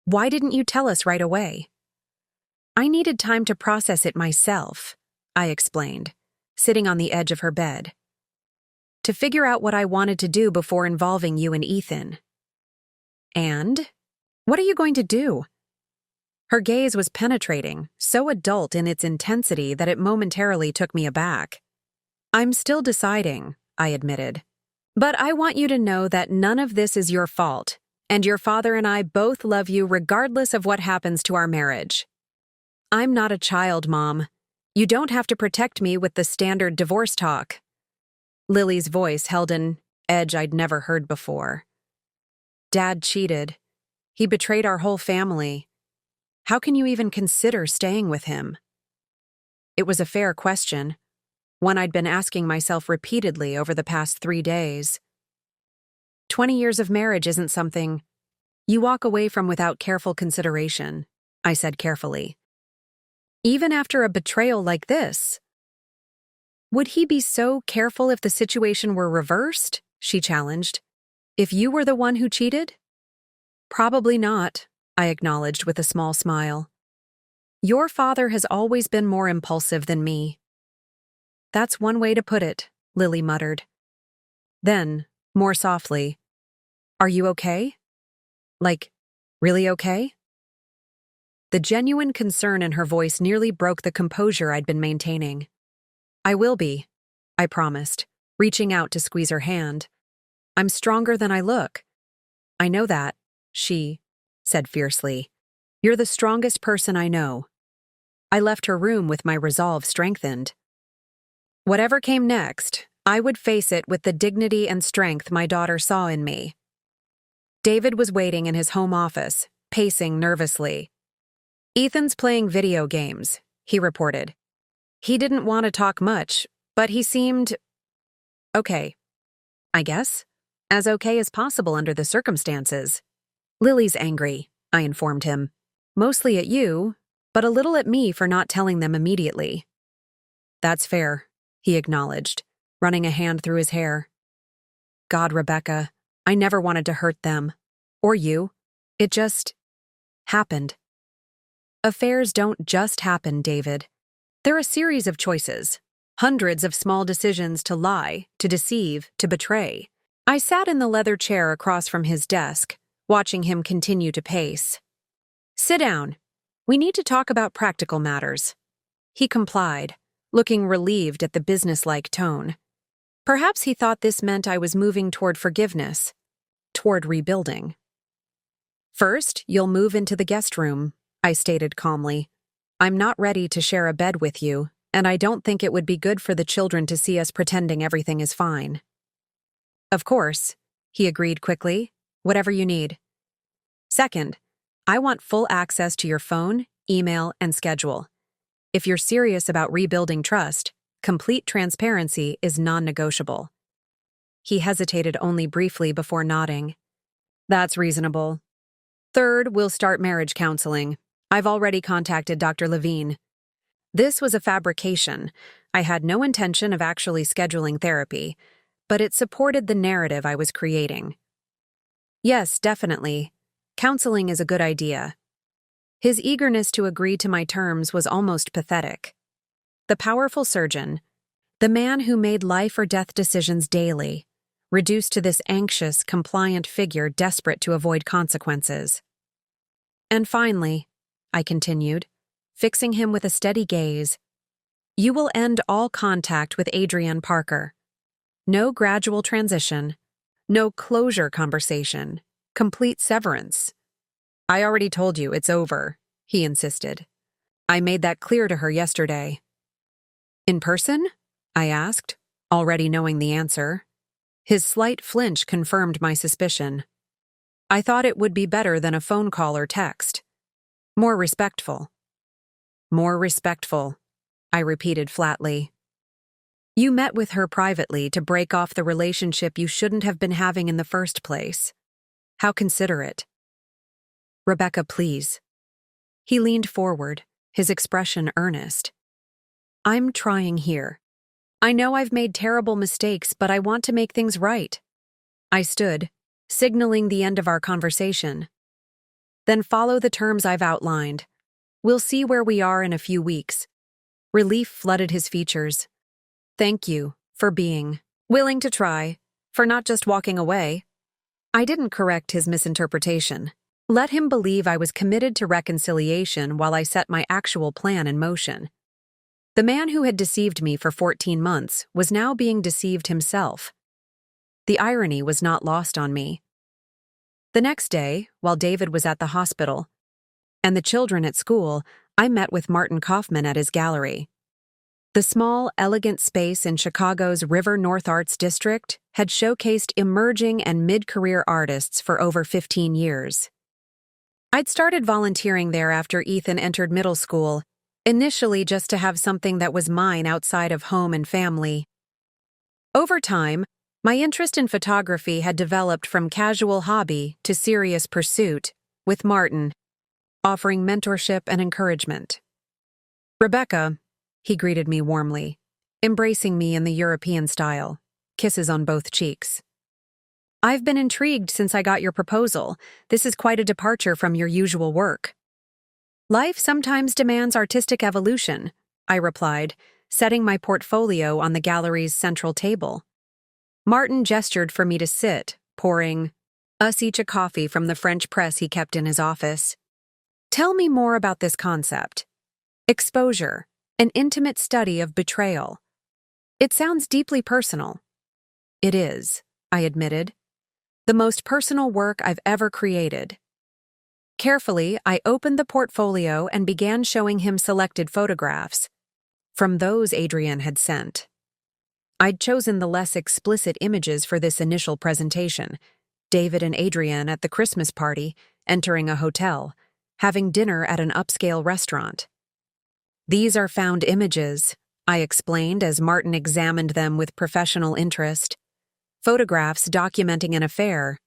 "Why didn't you tell us right away?" "I needed time to process it myself," I explained, sitting on the edge of her bed. "To figure out what I wanted to do before involving you and Ethan." "And? What are you going to do?" Her gaze was penetrating, so adult in its intensity that it momentarily took me aback. "I'm still deciding," I admitted. "But I want you to know that none of this is your fault, and your father and I both love you regardless of what happens to our marriage. I'm not a child, Mom. You don't have to protect me with the standard divorce talk." Lily's voice held an edge I'd never heard before. "Dad cheated. He betrayed our whole family. How can you even consider staying with him?" It was a fair question, one I'd been asking myself repeatedly over the past 3 days. 20 years of marriage isn't something you walk away from without careful consideration, I said carefully. "Even after a betrayal like this?" "Would he be so careful if the situation were reversed?" she challenged. "If you were the one who cheated?" "Probably not," I acknowledged with a small smile. "Your father has always been more impulsive than me." "That's one way to put it," Lily muttered. Then, more softly, "Are you okay? Like, really okay?" The genuine concern in her voice nearly broke the composure I'd been maintaining. "I will be," I promised, reaching out to squeeze her hand. "I'm stronger than I look." "I know that," she said fiercely. "You're the strongest person I know." I left her room with my resolve strengthened. Whatever came next, I would face it with the dignity and strength my daughter saw in me. David was waiting in his home office, pacing nervously. "Ethan's playing video games," he reported. "He didn't want to talk much, but he seemed okay. I guess. As okay as possible under the circumstances." "Lily's angry," I informed him. "Mostly at you, but a little at me for not telling them immediately." "That's fair," he acknowledged, running a hand through his hair. "God, Rebecca, I never wanted to hurt them. Or you. It just happened." "Affairs don't just happen, David. They're a series of choices. Hundreds of small decisions to lie, to deceive, to betray." I sat in the leather chair across from his desk, watching him continue to pace. "Sit down. We need to talk about practical matters." He complied, looking relieved at the businesslike tone. Perhaps he thought this meant I was moving toward forgiveness, toward rebuilding. "First, you'll move into the guest room," I stated calmly. "I'm not ready to share a bed with you, and I don't think it would be good for the children to see us pretending everything is fine." "Of course," he agreed quickly. "Whatever you need." "Second, I want full access to your phone, email, and schedule. If you're serious about rebuilding trust, complete transparency is non-negotiable." He hesitated only briefly before nodding. "That's reasonable." "Third, we'll start marriage counseling. I've already contacted Dr. Levine." This was a fabrication. I had no intention of actually scheduling therapy, but it supported the narrative I was creating. "Yes, definitely. Counseling is a good idea." His eagerness to agree to my terms was almost pathetic. The powerful surgeon, the man who made life or death decisions daily, reduced to this anxious, compliant figure desperate to avoid consequences. "And finally," I continued, fixing him with a steady gaze, "you will end all contact with Adrienne Parker. No gradual transition, no closure conversation, complete severance." "I already told you it's over," he insisted. "I made that clear to her yesterday." "In person?" I asked, already knowing the answer. His slight flinch confirmed my suspicion. I thought it would be better than a phone call or text. More respectful. More respectful, I repeated flatly. You met with her privately to break off the relationship you shouldn't have been having in the first place. How considerate. Rebecca, please. He leaned forward, his expression earnest. I'm trying here. I know I've made terrible mistakes, but I want to make things right. I stood, signaling the end of our conversation. Then follow the terms I've outlined. We'll see where we are in a few weeks. Relief flooded his features. Thank you for being willing to try, for not just walking away. I didn't correct his misinterpretation. Let him believe I was committed to reconciliation while I set my actual plan in motion. The man who had deceived me for 14 months was now being deceived himself. The irony was not lost on me. The next day, while David was at the hospital and the children at school, I met with Martin Kaufman at his gallery. The small, elegant space in Chicago's River North Arts District had showcased emerging and mid-career artists for over 15 years. I'd started volunteering there after Ethan entered middle school, initially just to have something that was mine outside of home and family. Over time, my interest in photography had developed from casual hobby to serious pursuit, with Martin offering mentorship and encouragement. Rebecca, he greeted me warmly, embracing me in the European style, kisses on both cheeks. I've been intrigued since I got your proposal. This is quite a departure from your usual work. Life sometimes demands artistic evolution, I replied, setting my portfolio on the gallery's central table. Martin gestured for me to sit, pouring us each a coffee from the French press he kept in his office. Tell me more about this concept. Exposure, an intimate study of betrayal. It sounds deeply personal. It is, I admitted. The most personal work I've ever created. Carefully, I opened the portfolio and began showing him selected photographs. From those Adrienne had sent. I'd chosen the less explicit images for this initial presentation. David and Adrienne at the Christmas party, entering a hotel, having dinner at an upscale restaurant. These are found images, I explained as Martin examined them with professional interest. Photographs documenting an affair.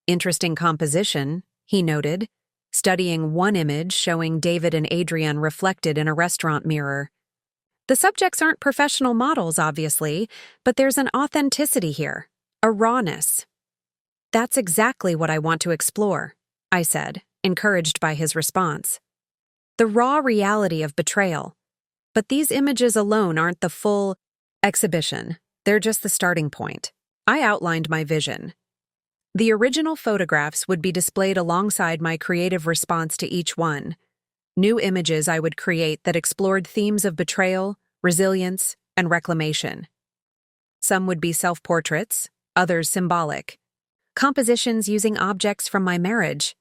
Interesting composition, he noted, studying one image showing David and Adrienne reflected in a restaurant mirror. The subjects aren't professional models, obviously, but there's an authenticity here, a rawness. That's exactly what I want to explore, I said, encouraged by his response. The raw reality of betrayal. But these images alone aren't the full exhibition. They're just the starting point. I outlined my vision. The original photographs would be displayed alongside my creative response to each one. New images I would create that explored themes of betrayal, resilience, and reclamation. Some would be self-portraits, others symbolic. Compositions using objects from my marriage.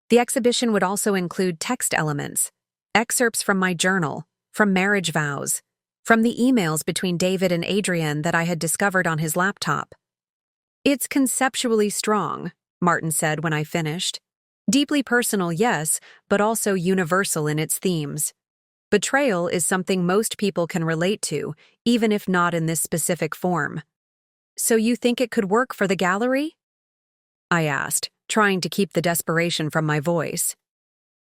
The exhibition would also include text elements, excerpts from my journal, from marriage vows, from the emails between David and Adrienne that I had discovered on his laptop. It's conceptually strong, Martin said when I finished. Deeply personal, yes, but also universal in its themes. Betrayal is something most people can relate to, even if not in this specific form. So you think it could work for the gallery? I asked, trying to keep the desperation from my voice.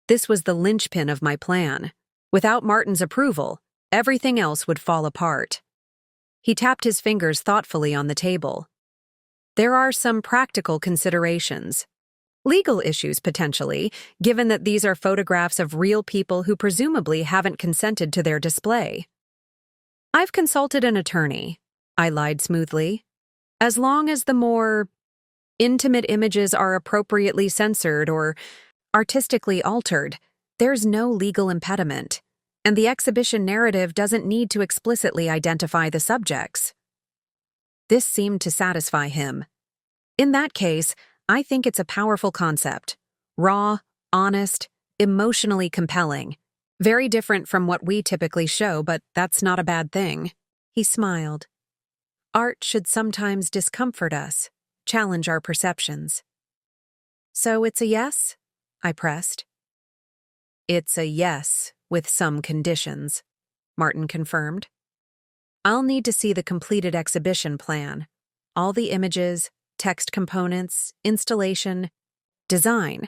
This was the linchpin of my plan. Without Martin's approval, everything else would fall apart. He tapped his fingers thoughtfully on the table. There are some practical considerations. Legal issues, potentially, given that these are photographs of real people who presumably haven't consented to their display. I've consulted an attorney, I lied smoothly. As long as the more intimate images are appropriately censored or artistically altered, there's no legal impediment, and the exhibition narrative doesn't need to explicitly identify the subjects. This seemed to satisfy him. In that case, I think it's a powerful concept. Raw, honest, emotionally compelling. Very different from what we typically show, but that's not a bad thing. He smiled. Art should sometimes discomfort us, challenge our perceptions. So it's a yes? I pressed. It's a yes, with some conditions, Martin confirmed. I'll need to see the completed exhibition plan, all the images, text components, installation, design,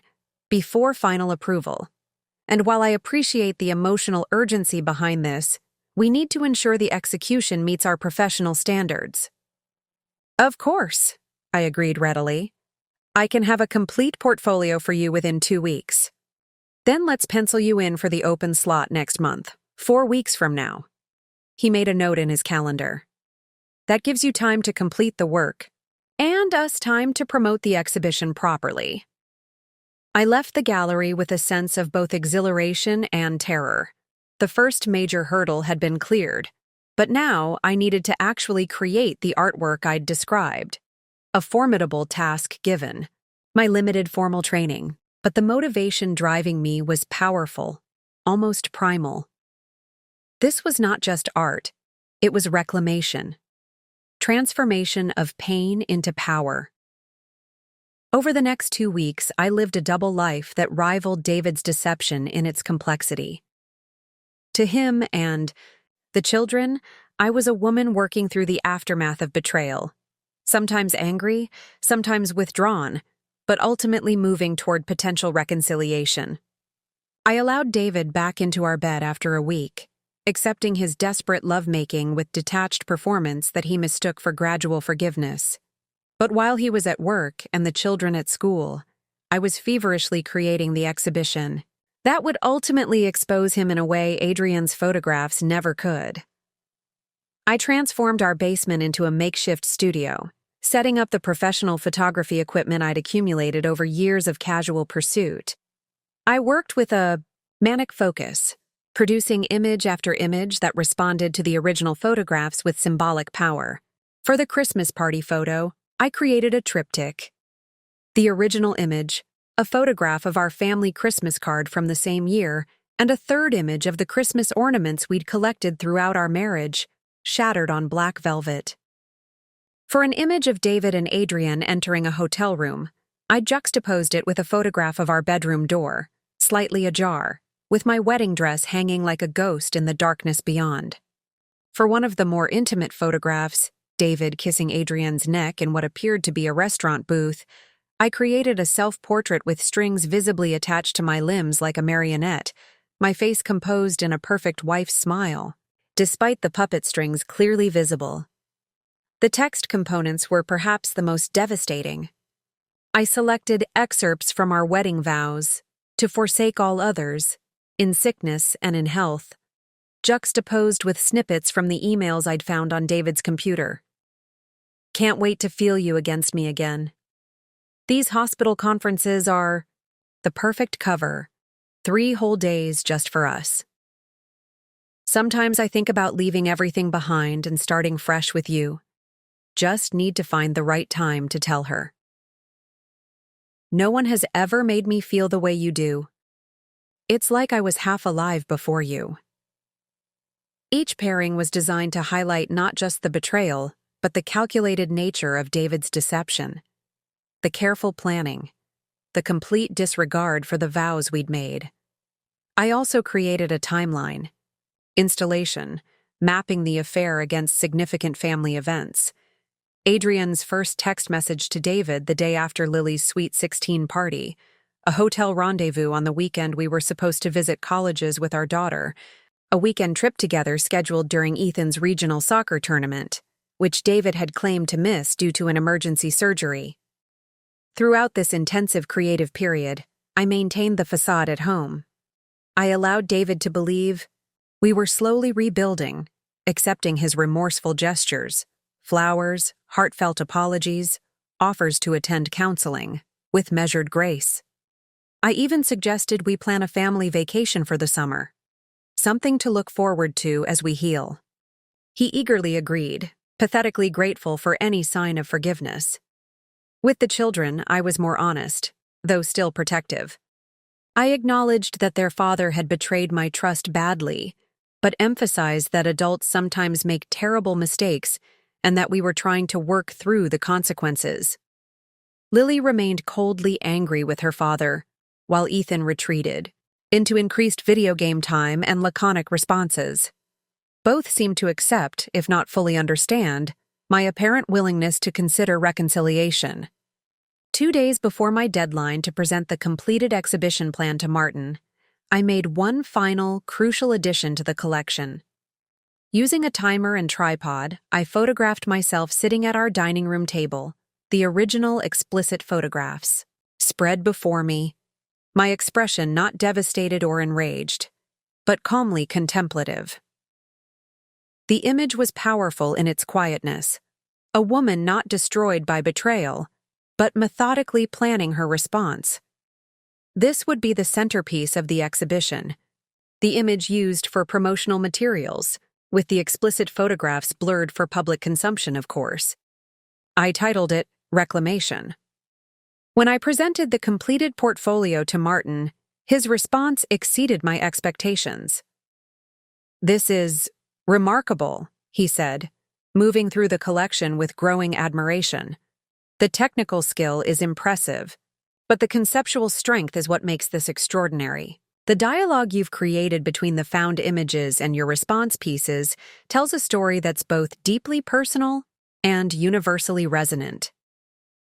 before final approval. And while I appreciate the emotional urgency behind this, we need to ensure the execution meets our professional standards. Of course, I agreed readily. I can have a complete portfolio for you within 2 weeks. Then let's pencil you in for the open slot next month, 4 weeks from now. He made a note in his calendar. That gives you time to complete the work, and us time to promote the exhibition properly. I left the gallery with a sense of both exhilaration and terror. The first major hurdle had been cleared, but now I needed to actually create the artwork I'd described. A formidable task given. My limited formal training, but the motivation driving me was powerful, almost primal. This was not just art, it was reclamation. Transformation of pain into power. Over the next 2 weeks, I lived a double life that rivaled David's deception in its complexity. To him and the children, I was a woman working through the aftermath of betrayal, sometimes angry, sometimes withdrawn, but ultimately moving toward potential reconciliation. I allowed David back into our bed after a week, accepting his desperate lovemaking with detached performance that he mistook for gradual forgiveness. But while he was at work and the children at school, I was feverishly creating the exhibition. That would ultimately expose him in a way Adrian's photographs never could. I transformed our basement into a makeshift studio, setting up the professional photography equipment I'd accumulated over years of casual pursuit. I worked with a manic focus, producing image after image that responded to the original photographs with symbolic power. For the Christmas party photo, I created a triptych. The original image, a photograph of our family Christmas card from the same year, and a third image of the Christmas ornaments we'd collected throughout our marriage, shattered on black velvet. For an image of David and Adrian entering a hotel room, I juxtaposed it with a photograph of our bedroom door, slightly ajar, with my wedding dress hanging like a ghost in the darkness beyond. For one of the more intimate photographs, David kissing Adrian's neck in what appeared to be a restaurant booth, I created a self-portrait with strings visibly attached to my limbs like a marionette, my face composed in a perfect wife's smile, despite the puppet strings clearly visible. The text components were perhaps the most devastating. I selected excerpts from our wedding vows, to forsake all others, in sickness and in health, juxtaposed with snippets from the emails I'd found on David's computer. Can't wait to feel you against me again. These hospital conferences are the perfect cover, 3 whole days just for us. Sometimes I think about leaving everything behind and starting fresh with you. Just need to find the right time to tell her. No one has ever made me feel the way you do. It's like I was half alive before you. Each pairing was designed to highlight not just the betrayal, but the calculated nature of David's deception. The careful planning, the complete disregard for the vows we'd made. I also created a timeline. Installation, mapping the affair against significant family events. Adrian's first text message to David the day after Lily's Sweet 16 party. A hotel rendezvous on the weekend we were supposed to visit colleges with our daughter. A weekend trip together scheduled during Ethan's regional soccer tournament, which David had claimed to miss due to an emergency surgery. Throughout this intensive creative period, I maintained the facade at home. I allowed David to believe we were slowly rebuilding, accepting his remorseful gestures, flowers, heartfelt apologies, offers to attend counseling, with measured grace. I even suggested we plan a family vacation for the summer, something to look forward to as we heal. He eagerly agreed, pathetically grateful for any sign of forgiveness. With the children, I was more honest, though still protective. I acknowledged that their father had betrayed my trust badly, but emphasized that adults sometimes make terrible mistakes and that we were trying to work through the consequences. Lily remained coldly angry with her father, while Ethan retreated into increased video game time and laconic responses. Both seemed to accept, if not fully understand, my apparent willingness to consider reconciliation. 2 days before my deadline to present the completed exhibition plan to Martin, I made one final, crucial addition to the collection. Using a timer and tripod, I photographed myself sitting at our dining room table, the original explicit photographs, spread before me, my expression not devastated or enraged, but calmly contemplative. The image was powerful in its quietness, a woman not destroyed by betrayal, but methodically planning her response. This would be the centerpiece of the exhibition, the image used for promotional materials, with the explicit photographs blurred for public consumption, of course. I titled it Reclamation. When I presented the completed portfolio to Martin, his response exceeded my expectations. "This is remarkable," he said, moving through the collection with growing admiration. "The technical skill is impressive, but the conceptual strength is what makes this extraordinary. The dialogue you've created between the found images and your response pieces tells a story that's both deeply personal and universally resonant."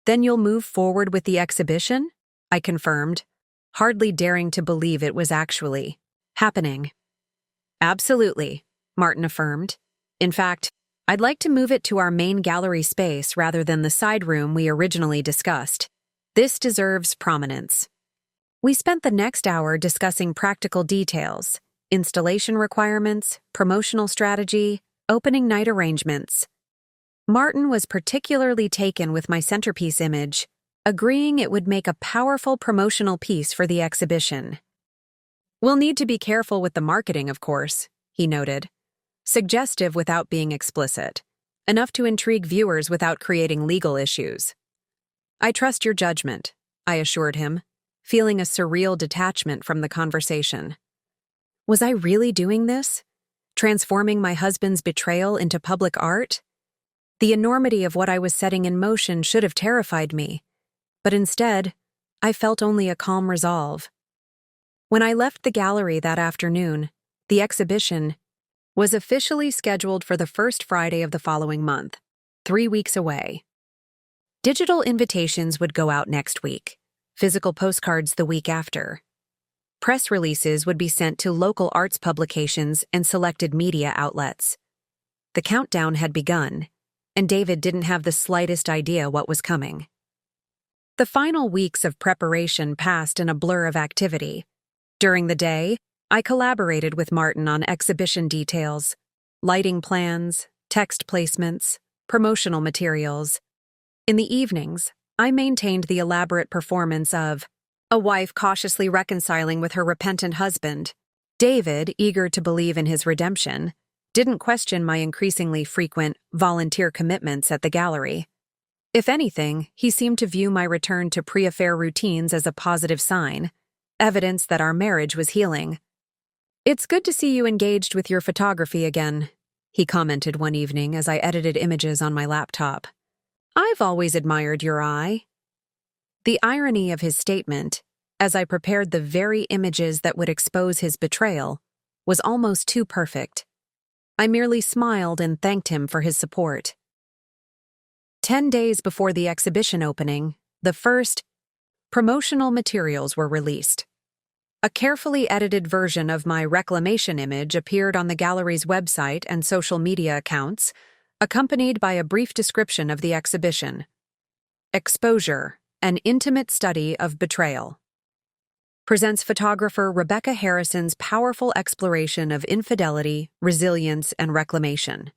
"Then you'll move forward with the exhibition?" I confirmed, hardly daring to believe it was actually happening. "Absolutely," Martin affirmed. "In fact, I'd like to move it to our main gallery space rather than the side room we originally discussed. This deserves prominence." We spent the next hour discussing practical details, installation requirements, promotional strategy, opening night arrangements. Martin was particularly taken with my centerpiece image, agreeing it would make a powerful promotional piece for the exhibition. "We'll need to be careful with the marketing, of course," he noted. "Suggestive without being explicit. Enough to intrigue viewers without creating legal issues." "I trust your judgment," I assured him, feeling a surreal detachment from the conversation. Was I really doing this? Transforming my husband's betrayal into public art? The enormity of what I was setting in motion should have terrified me, but instead, I felt only a calm resolve. When I left the gallery that afternoon, the exhibition was officially scheduled for the first Friday of the following month, 3 weeks away. Digital invitations would go out next week, physical postcards the week after. Press releases would be sent to local arts publications and selected media outlets. The countdown had begun, and David didn't have the slightest idea what was coming. The final weeks of preparation passed in a blur of activity. During the day, I collaborated with Martin on exhibition details, lighting plans, text placements, promotional materials. In the evenings, I maintained the elaborate performance of a wife cautiously reconciling with her repentant husband. David, eager to believe in his redemption, didn't question my increasingly frequent volunteer commitments at the gallery. If anything, he seemed to view my return to pre-affair routines as a positive sign, evidence that our marriage was healing. "It's good to see you engaged with your photography again," he commented one evening as I edited images on my laptop. "I've always admired your eye." The irony of his statement, as I prepared the very images that would expose his betrayal, was almost too perfect. I merely smiled and thanked him for his support. 10 days before the exhibition opening, the first promotional materials were released. A carefully edited version of my reclamation image appeared on the gallery's website and social media accounts, accompanied by a brief description of the exhibition. Exposure, an intimate study of betrayal. Presents photographer Rebecca Harrison's powerful exploration of infidelity, resilience, and reclamation.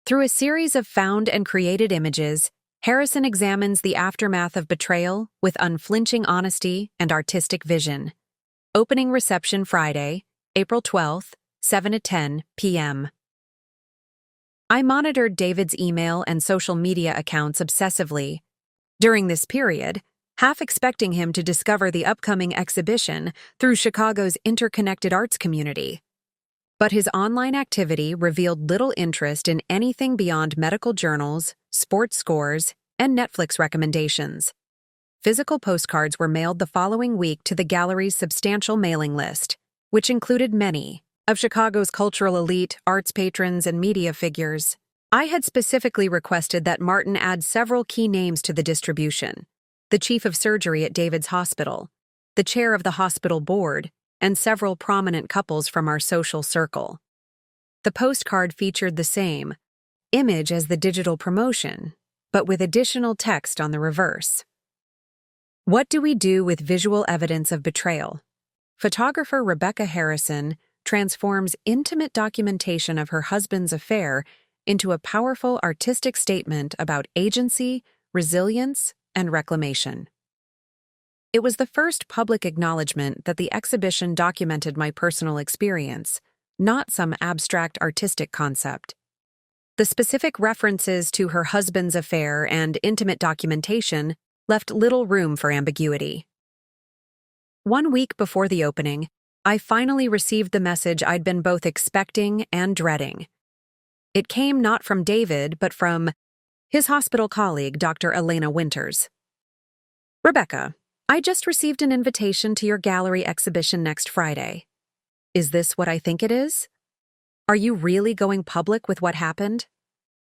Through a series of found and created images, Harrison examines the aftermath of betrayal with unflinching honesty and artistic vision. Opening reception Friday, April 12th, 7 to 10 p.m. I monitored David's email and social media accounts obsessively. During this period, half expecting him to discover the upcoming exhibition through Chicago's interconnected arts community. But his online activity revealed little interest in anything beyond medical journals, sports scores, and Netflix recommendations. physical postcards were mailed the following week to the gallery's substantial mailing list, which included many of Chicago's cultural elite, arts patrons, and media figures. I had specifically requested that Martin add several key names to the distribution: the chief of surgery at David's hospital, the chair of the hospital board, and several prominent couples from our social circle. The postcard featured the same image as the digital promotion, but with additional text on the reverse. What do we do with visual evidence of betrayal? Photographer Rebecca Harrison transforms intimate documentation of her husband's affair into a powerful artistic statement about agency, resilience, and reclamation. It was the first public acknowledgement that the exhibition documented my personal experience, not some abstract artistic concept. The specific references to her husband's affair and intimate documentation left little room for ambiguity. 1 week before the opening, I finally received the message I'd been both expecting and dreading. It came not from David, but from his hospital colleague, Dr. Elena Winters. "Rebecca, I just received an invitation to your gallery exhibition next Friday. Is this what I think it is? Are you really going public with what happened?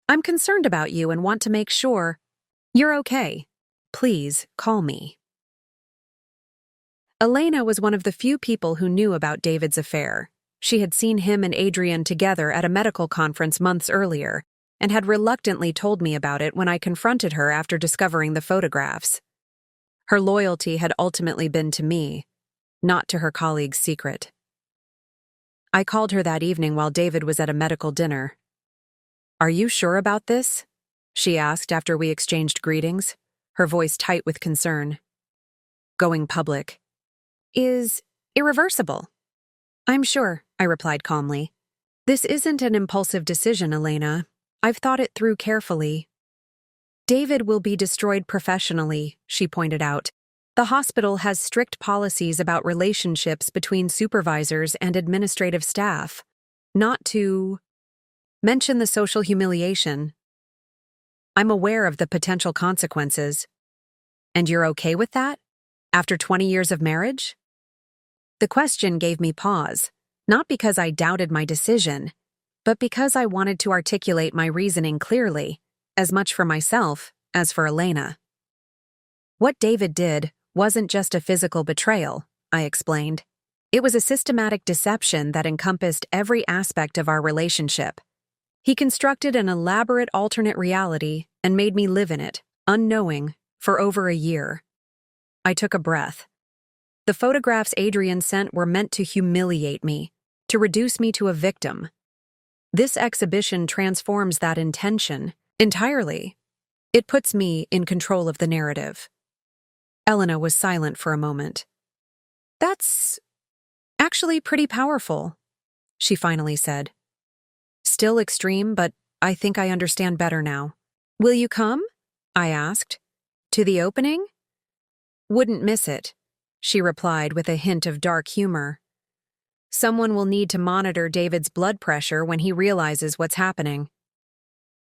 I'm concerned about you and want to make sure you're okay. Please call me." Elena was one of the few people who knew about David's affair. She had seen him and Adrian together at a medical conference months earlier and had reluctantly told me about it when I confronted her after discovering the photographs. Her loyalty had ultimately been to me, not to her colleague's secret. I called her that evening while David was at a medical dinner. "Are you sure about this?" she asked after we exchanged greetings, her voice tight with concern. "Going public is irreversible." "I'm sure," I replied calmly. "This isn't an impulsive decision, Elena. I've thought it through carefully." "David will be destroyed professionally," she pointed out. "The hospital has strict policies about relationships between supervisors and administrative staff, not to mention the social humiliation. I'm aware of the potential consequences." "And you're okay with that? After 20 years of marriage?" The question gave me pause, not because I doubted my decision, but because I wanted to articulate my reasoning clearly, as much for myself as for Elena. "What David did wasn't just a physical betrayal," I explained. "It was a systematic deception that encompassed every aspect of our relationship. He constructed an elaborate alternate reality and made me live in it, unknowing, for over a year." I took a breath. The photographs Adrian sent were meant to humiliate me, to reduce me to a victim. This exhibition transforms that intention entirely. It puts me in control of the narrative. Elena was silent for a moment. "That's actually pretty powerful," she finally said. "Still extreme, but I think I understand better now." "Will you come?" I asked. "To the opening?" "Wouldn't miss it," she replied with a hint of dark humor. "Someone will need to monitor David's blood pressure when he realizes what's happening."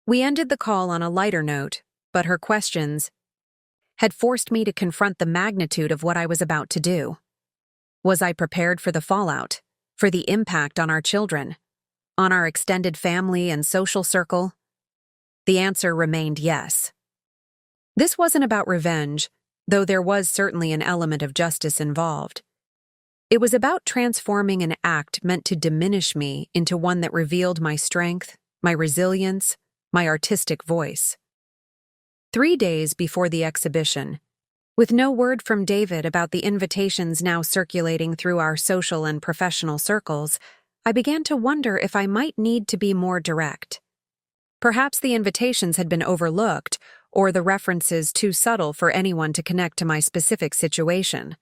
We ended the call on a lighter note, but her questions had forced me to confront the magnitude of what I was about to do. Was I prepared for the fallout, for the impact on our children, on our extended family and social circle? The answer remained yes. This wasn't about revenge, though there was certainly an element of justice involved. It was about transforming an act meant to diminish me into one that revealed my strength, my resilience, my artistic voice. 3 days before the exhibition, with no word from David about the invitations now circulating through our social and professional circles, I began to wonder if I might need to be more direct. Perhaps the invitations had been overlooked, or the references too subtle for anyone to connect to my specific situation.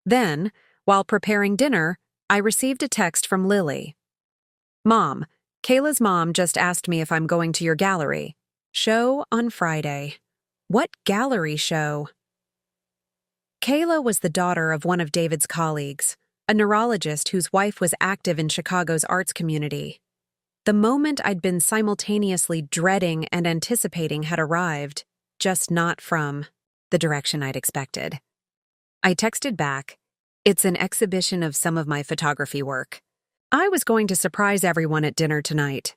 Then, while preparing dinner, I received a text from Lily. "Mom, Kayla's mom just asked me if I'm going to your gallery. Show on Friday." "What gallery show?" Kayla was the daughter of one of David's colleagues, a neurologist whose wife was active in Chicago's arts community. The moment I'd been simultaneously dreading and anticipating had arrived, just not from the direction I'd expected. I texted back, "It's an exhibition of some of my photography work. I was going to surprise everyone at dinner tonight."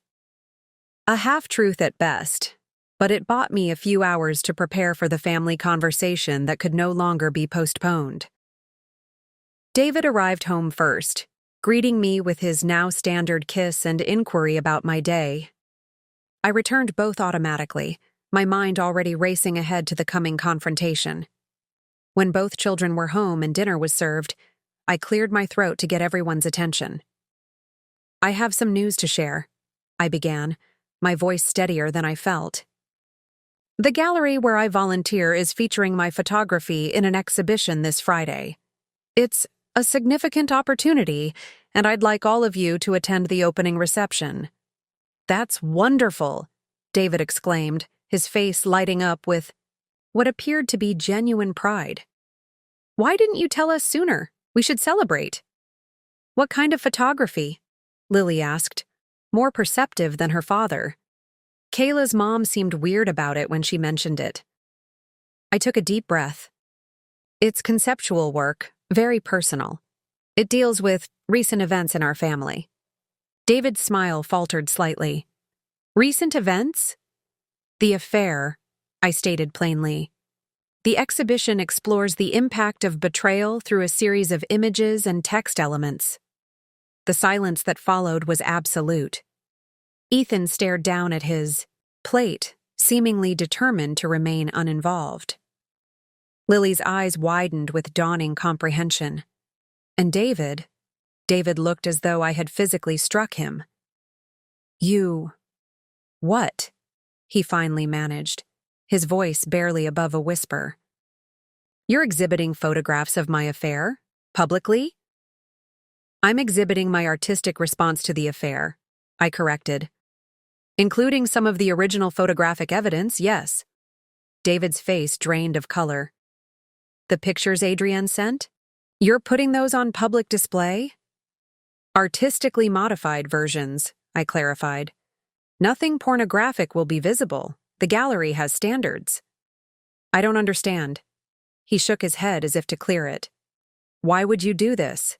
A half-truth at best, but it bought me a few hours to prepare for the family conversation that could no longer be postponed. David arrived home first, greeting me with his now standard kiss and inquiry about my day. I returned both automatically, my mind already racing ahead to the coming confrontation. When both children were home and dinner was served, I cleared my throat to get everyone's attention. "I have some news to share," I began, my voice steadier than I felt. "The gallery where I volunteer is featuring my photography in an exhibition this Friday. It's a significant opportunity, and I'd like all of you to attend the opening reception." "That's wonderful," David exclaimed, his face lighting up with what appeared to be genuine pride. "Why didn't you tell us sooner? We should celebrate." "What kind of photography?" Lily asked, more perceptive than her father. Kayla's mom seemed weird about it when she mentioned it. I took a deep breath. "It's conceptual work, very personal. It deals with recent events in our family." David's smile faltered slightly. "Recent events?" "The affair," I stated plainly. "The exhibition explores the impact of betrayal through a series of images and text elements." The silence that followed was absolute. Ethan stared down at his plate, seemingly determined to remain uninvolved. Lily's eyes widened with dawning comprehension. And David looked as though I had physically struck him. "You... what?" he finally managed, his voice barely above a whisper. "You're exhibiting photographs of my affair? Publicly?" "I'm exhibiting my artistic response to the affair," I corrected. "Including some of the original photographic evidence, yes." David's face drained of color. "The pictures Adrienne sent? You're putting those on public display?" "Artistically modified versions," I clarified. "Nothing pornographic will be visible. The gallery has standards." "I don't understand." He shook his head as if to clear it. "Why would you do this?"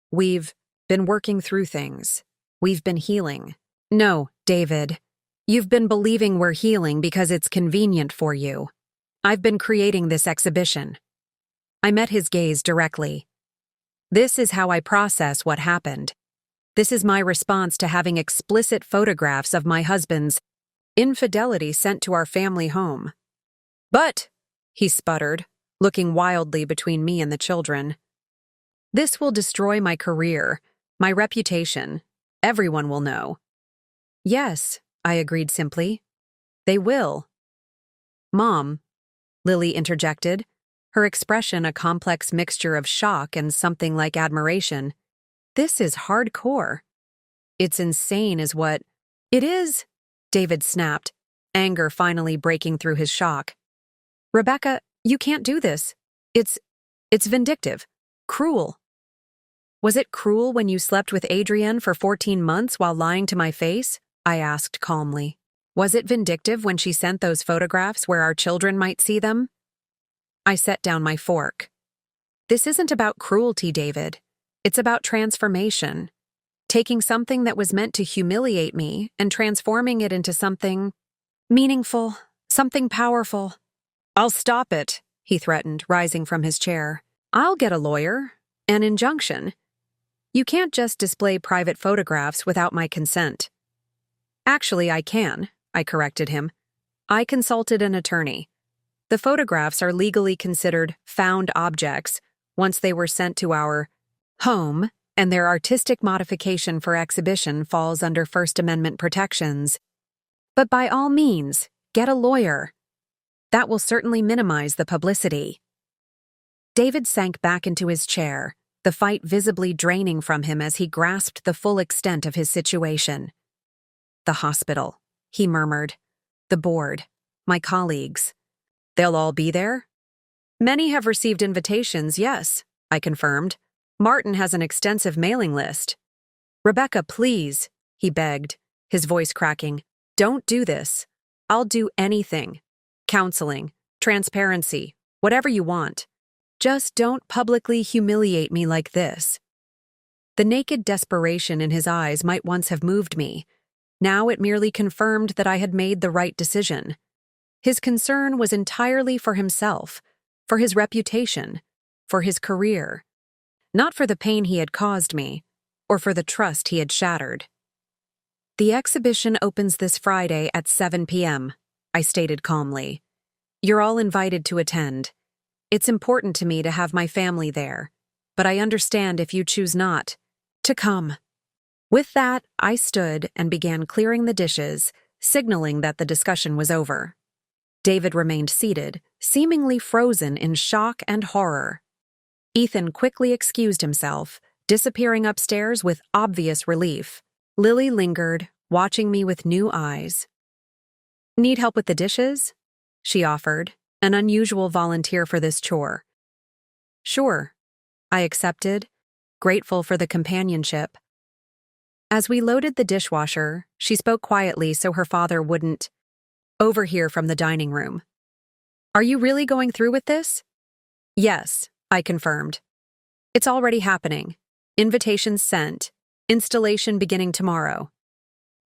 "We've been working through things. We've been healing." "No, David. You've been believing we're healing because it's convenient for you. I've been creating this exhibition." I met his gaze directly. "This is how I process what happened. This is my response to having explicit photographs of my husband's infidelity sent to our family home." "But," he sputtered, looking wildly between me and the children, "this will destroy my career, my reputation. Everyone will know." "Yes," I agreed simply. "They will." "Mom," Lily interjected, her expression a complex mixture of shock and something like admiration. "This is hardcore." "It's insane is what—" "It is," David snapped, anger finally breaking through his shock. "Rebecca, you can't do this. It's vindictive. Cruel." "Was it cruel when you slept with Adrienne for 14 months while lying to my face?" I asked calmly. "Was it vindictive when she sent those photographs where our children might see them?" I set down my fork. "This isn't about cruelty, David. It's about transformation. Taking something that was meant to humiliate me and transforming it into something meaningful, something powerful." "I'll stop it," he threatened, rising from his chair. "I'll get a lawyer. An injunction. You can't just display private photographs without my consent." "Actually, I can," I corrected him. "I consulted an attorney. The photographs are legally considered found objects once they were sent to our home, and their artistic modification for exhibition falls under First Amendment protections. But by all means, get a lawyer. That will certainly minimize the publicity." David sank back into his chair, the fight visibly draining from him as he grasped the full extent of his situation. "The hospital," he murmured. "The board. My colleagues. They'll all be there?" "Many have received invitations, yes," I confirmed. "Martin has an extensive mailing list." "Rebecca, please," he begged, his voice cracking. "Don't do this. I'll do anything. Counseling, transparency, Whatever you want. Just don't publicly humiliate me like this. The naked desperation in his eyes might once have moved me. Now it merely confirmed that I had made the right decision. His concern was entirely for himself, for his reputation, for his career, not for the pain he had caused me, or for the trust he had shattered. The exhibition opens this Friday at 7 p.m., I stated calmly. You're all invited to attend. It's important to me to have my family there, but I understand if you choose not to come. With that, I stood and began clearing the dishes, signaling that the discussion was over. David remained seated, seemingly frozen in shock and horror. Ethan quickly excused himself, disappearing upstairs with obvious relief. Lily lingered, watching me with new eyes. Need help with the dishes? She offered, an unusual volunteer for this chore. Sure, I accepted, grateful for the companionship. As we loaded the dishwasher, she spoke quietly so her father wouldn't overhear from the dining room. Are you really going through with this? Yes, I confirmed. It's already happening. Invitations sent. Installation beginning tomorrow.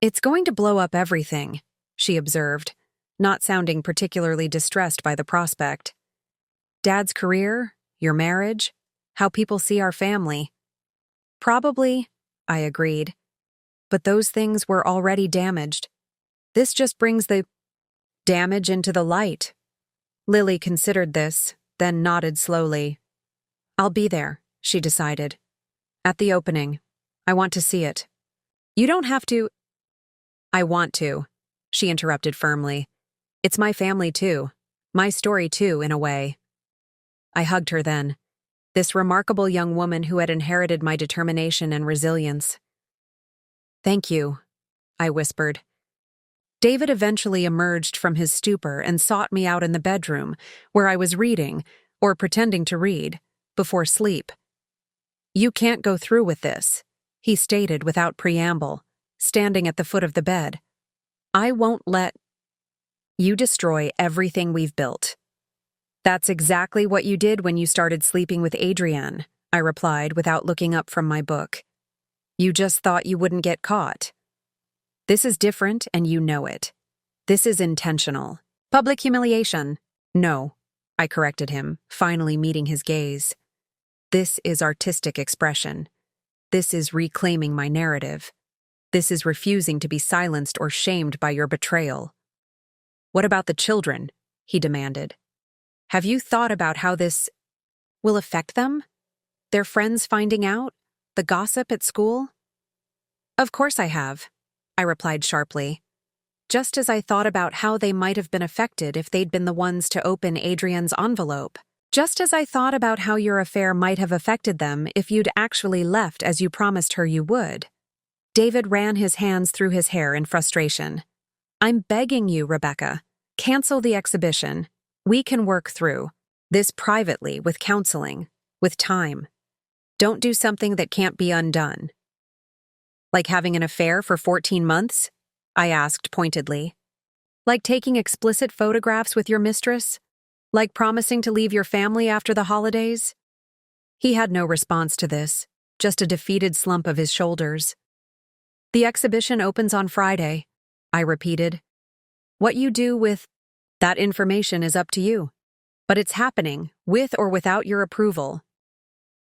It's going to blow up everything, she observed, not sounding particularly distressed by the prospect. Dad's career, your marriage, how people see our family. Probably, I agreed. But those things were already damaged. This just brings the damage into the light. Lily considered this, then nodded slowly. I'll be there, she decided. At the opening. I want to see it. You don't have to. I want to, she interrupted firmly. It's my family too. My story too, in a way. I hugged her then. This remarkable young woman who had inherited my determination and resilience. Thank you, I whispered. David eventually emerged from his stupor and sought me out in the bedroom, where I was reading, or pretending to read, before sleep. You can't go through with this, he stated without preamble, standing at the foot of the bed. I won't let you destroy everything we've built. That's exactly what you did when you started sleeping with Adrienne, I replied without looking up from my book. You just thought you wouldn't get caught. This is different and you know it. This is intentional. Public humiliation. No, I corrected him, finally meeting his gaze. This is artistic expression. This is reclaiming my narrative. This is refusing to be silenced or shamed by your betrayal. What about the children? He demanded. Have you thought about how this will affect them? Their friends finding out? The gossip at school? Of course I have, I replied sharply. Just as I thought about how they might have been affected if they'd been the ones to open Adrienne's envelope. Just as I thought about how your affair might have affected them if you'd actually left as you promised her you would. David ran his hands through his hair in frustration. I'm begging you, Rebecca. Cancel the exhibition. We can work through this privately with counseling, with time. Don't do something that can't be undone. Like having an affair for 14 months? I asked pointedly. Like taking explicit photographs with your mistress? Like promising to leave your family after the holidays? He had no response to this, just a defeated slump of his shoulders. The exhibition opens on Friday, I repeated. What you do with that information is up to you. But it's happening, with or without your approval.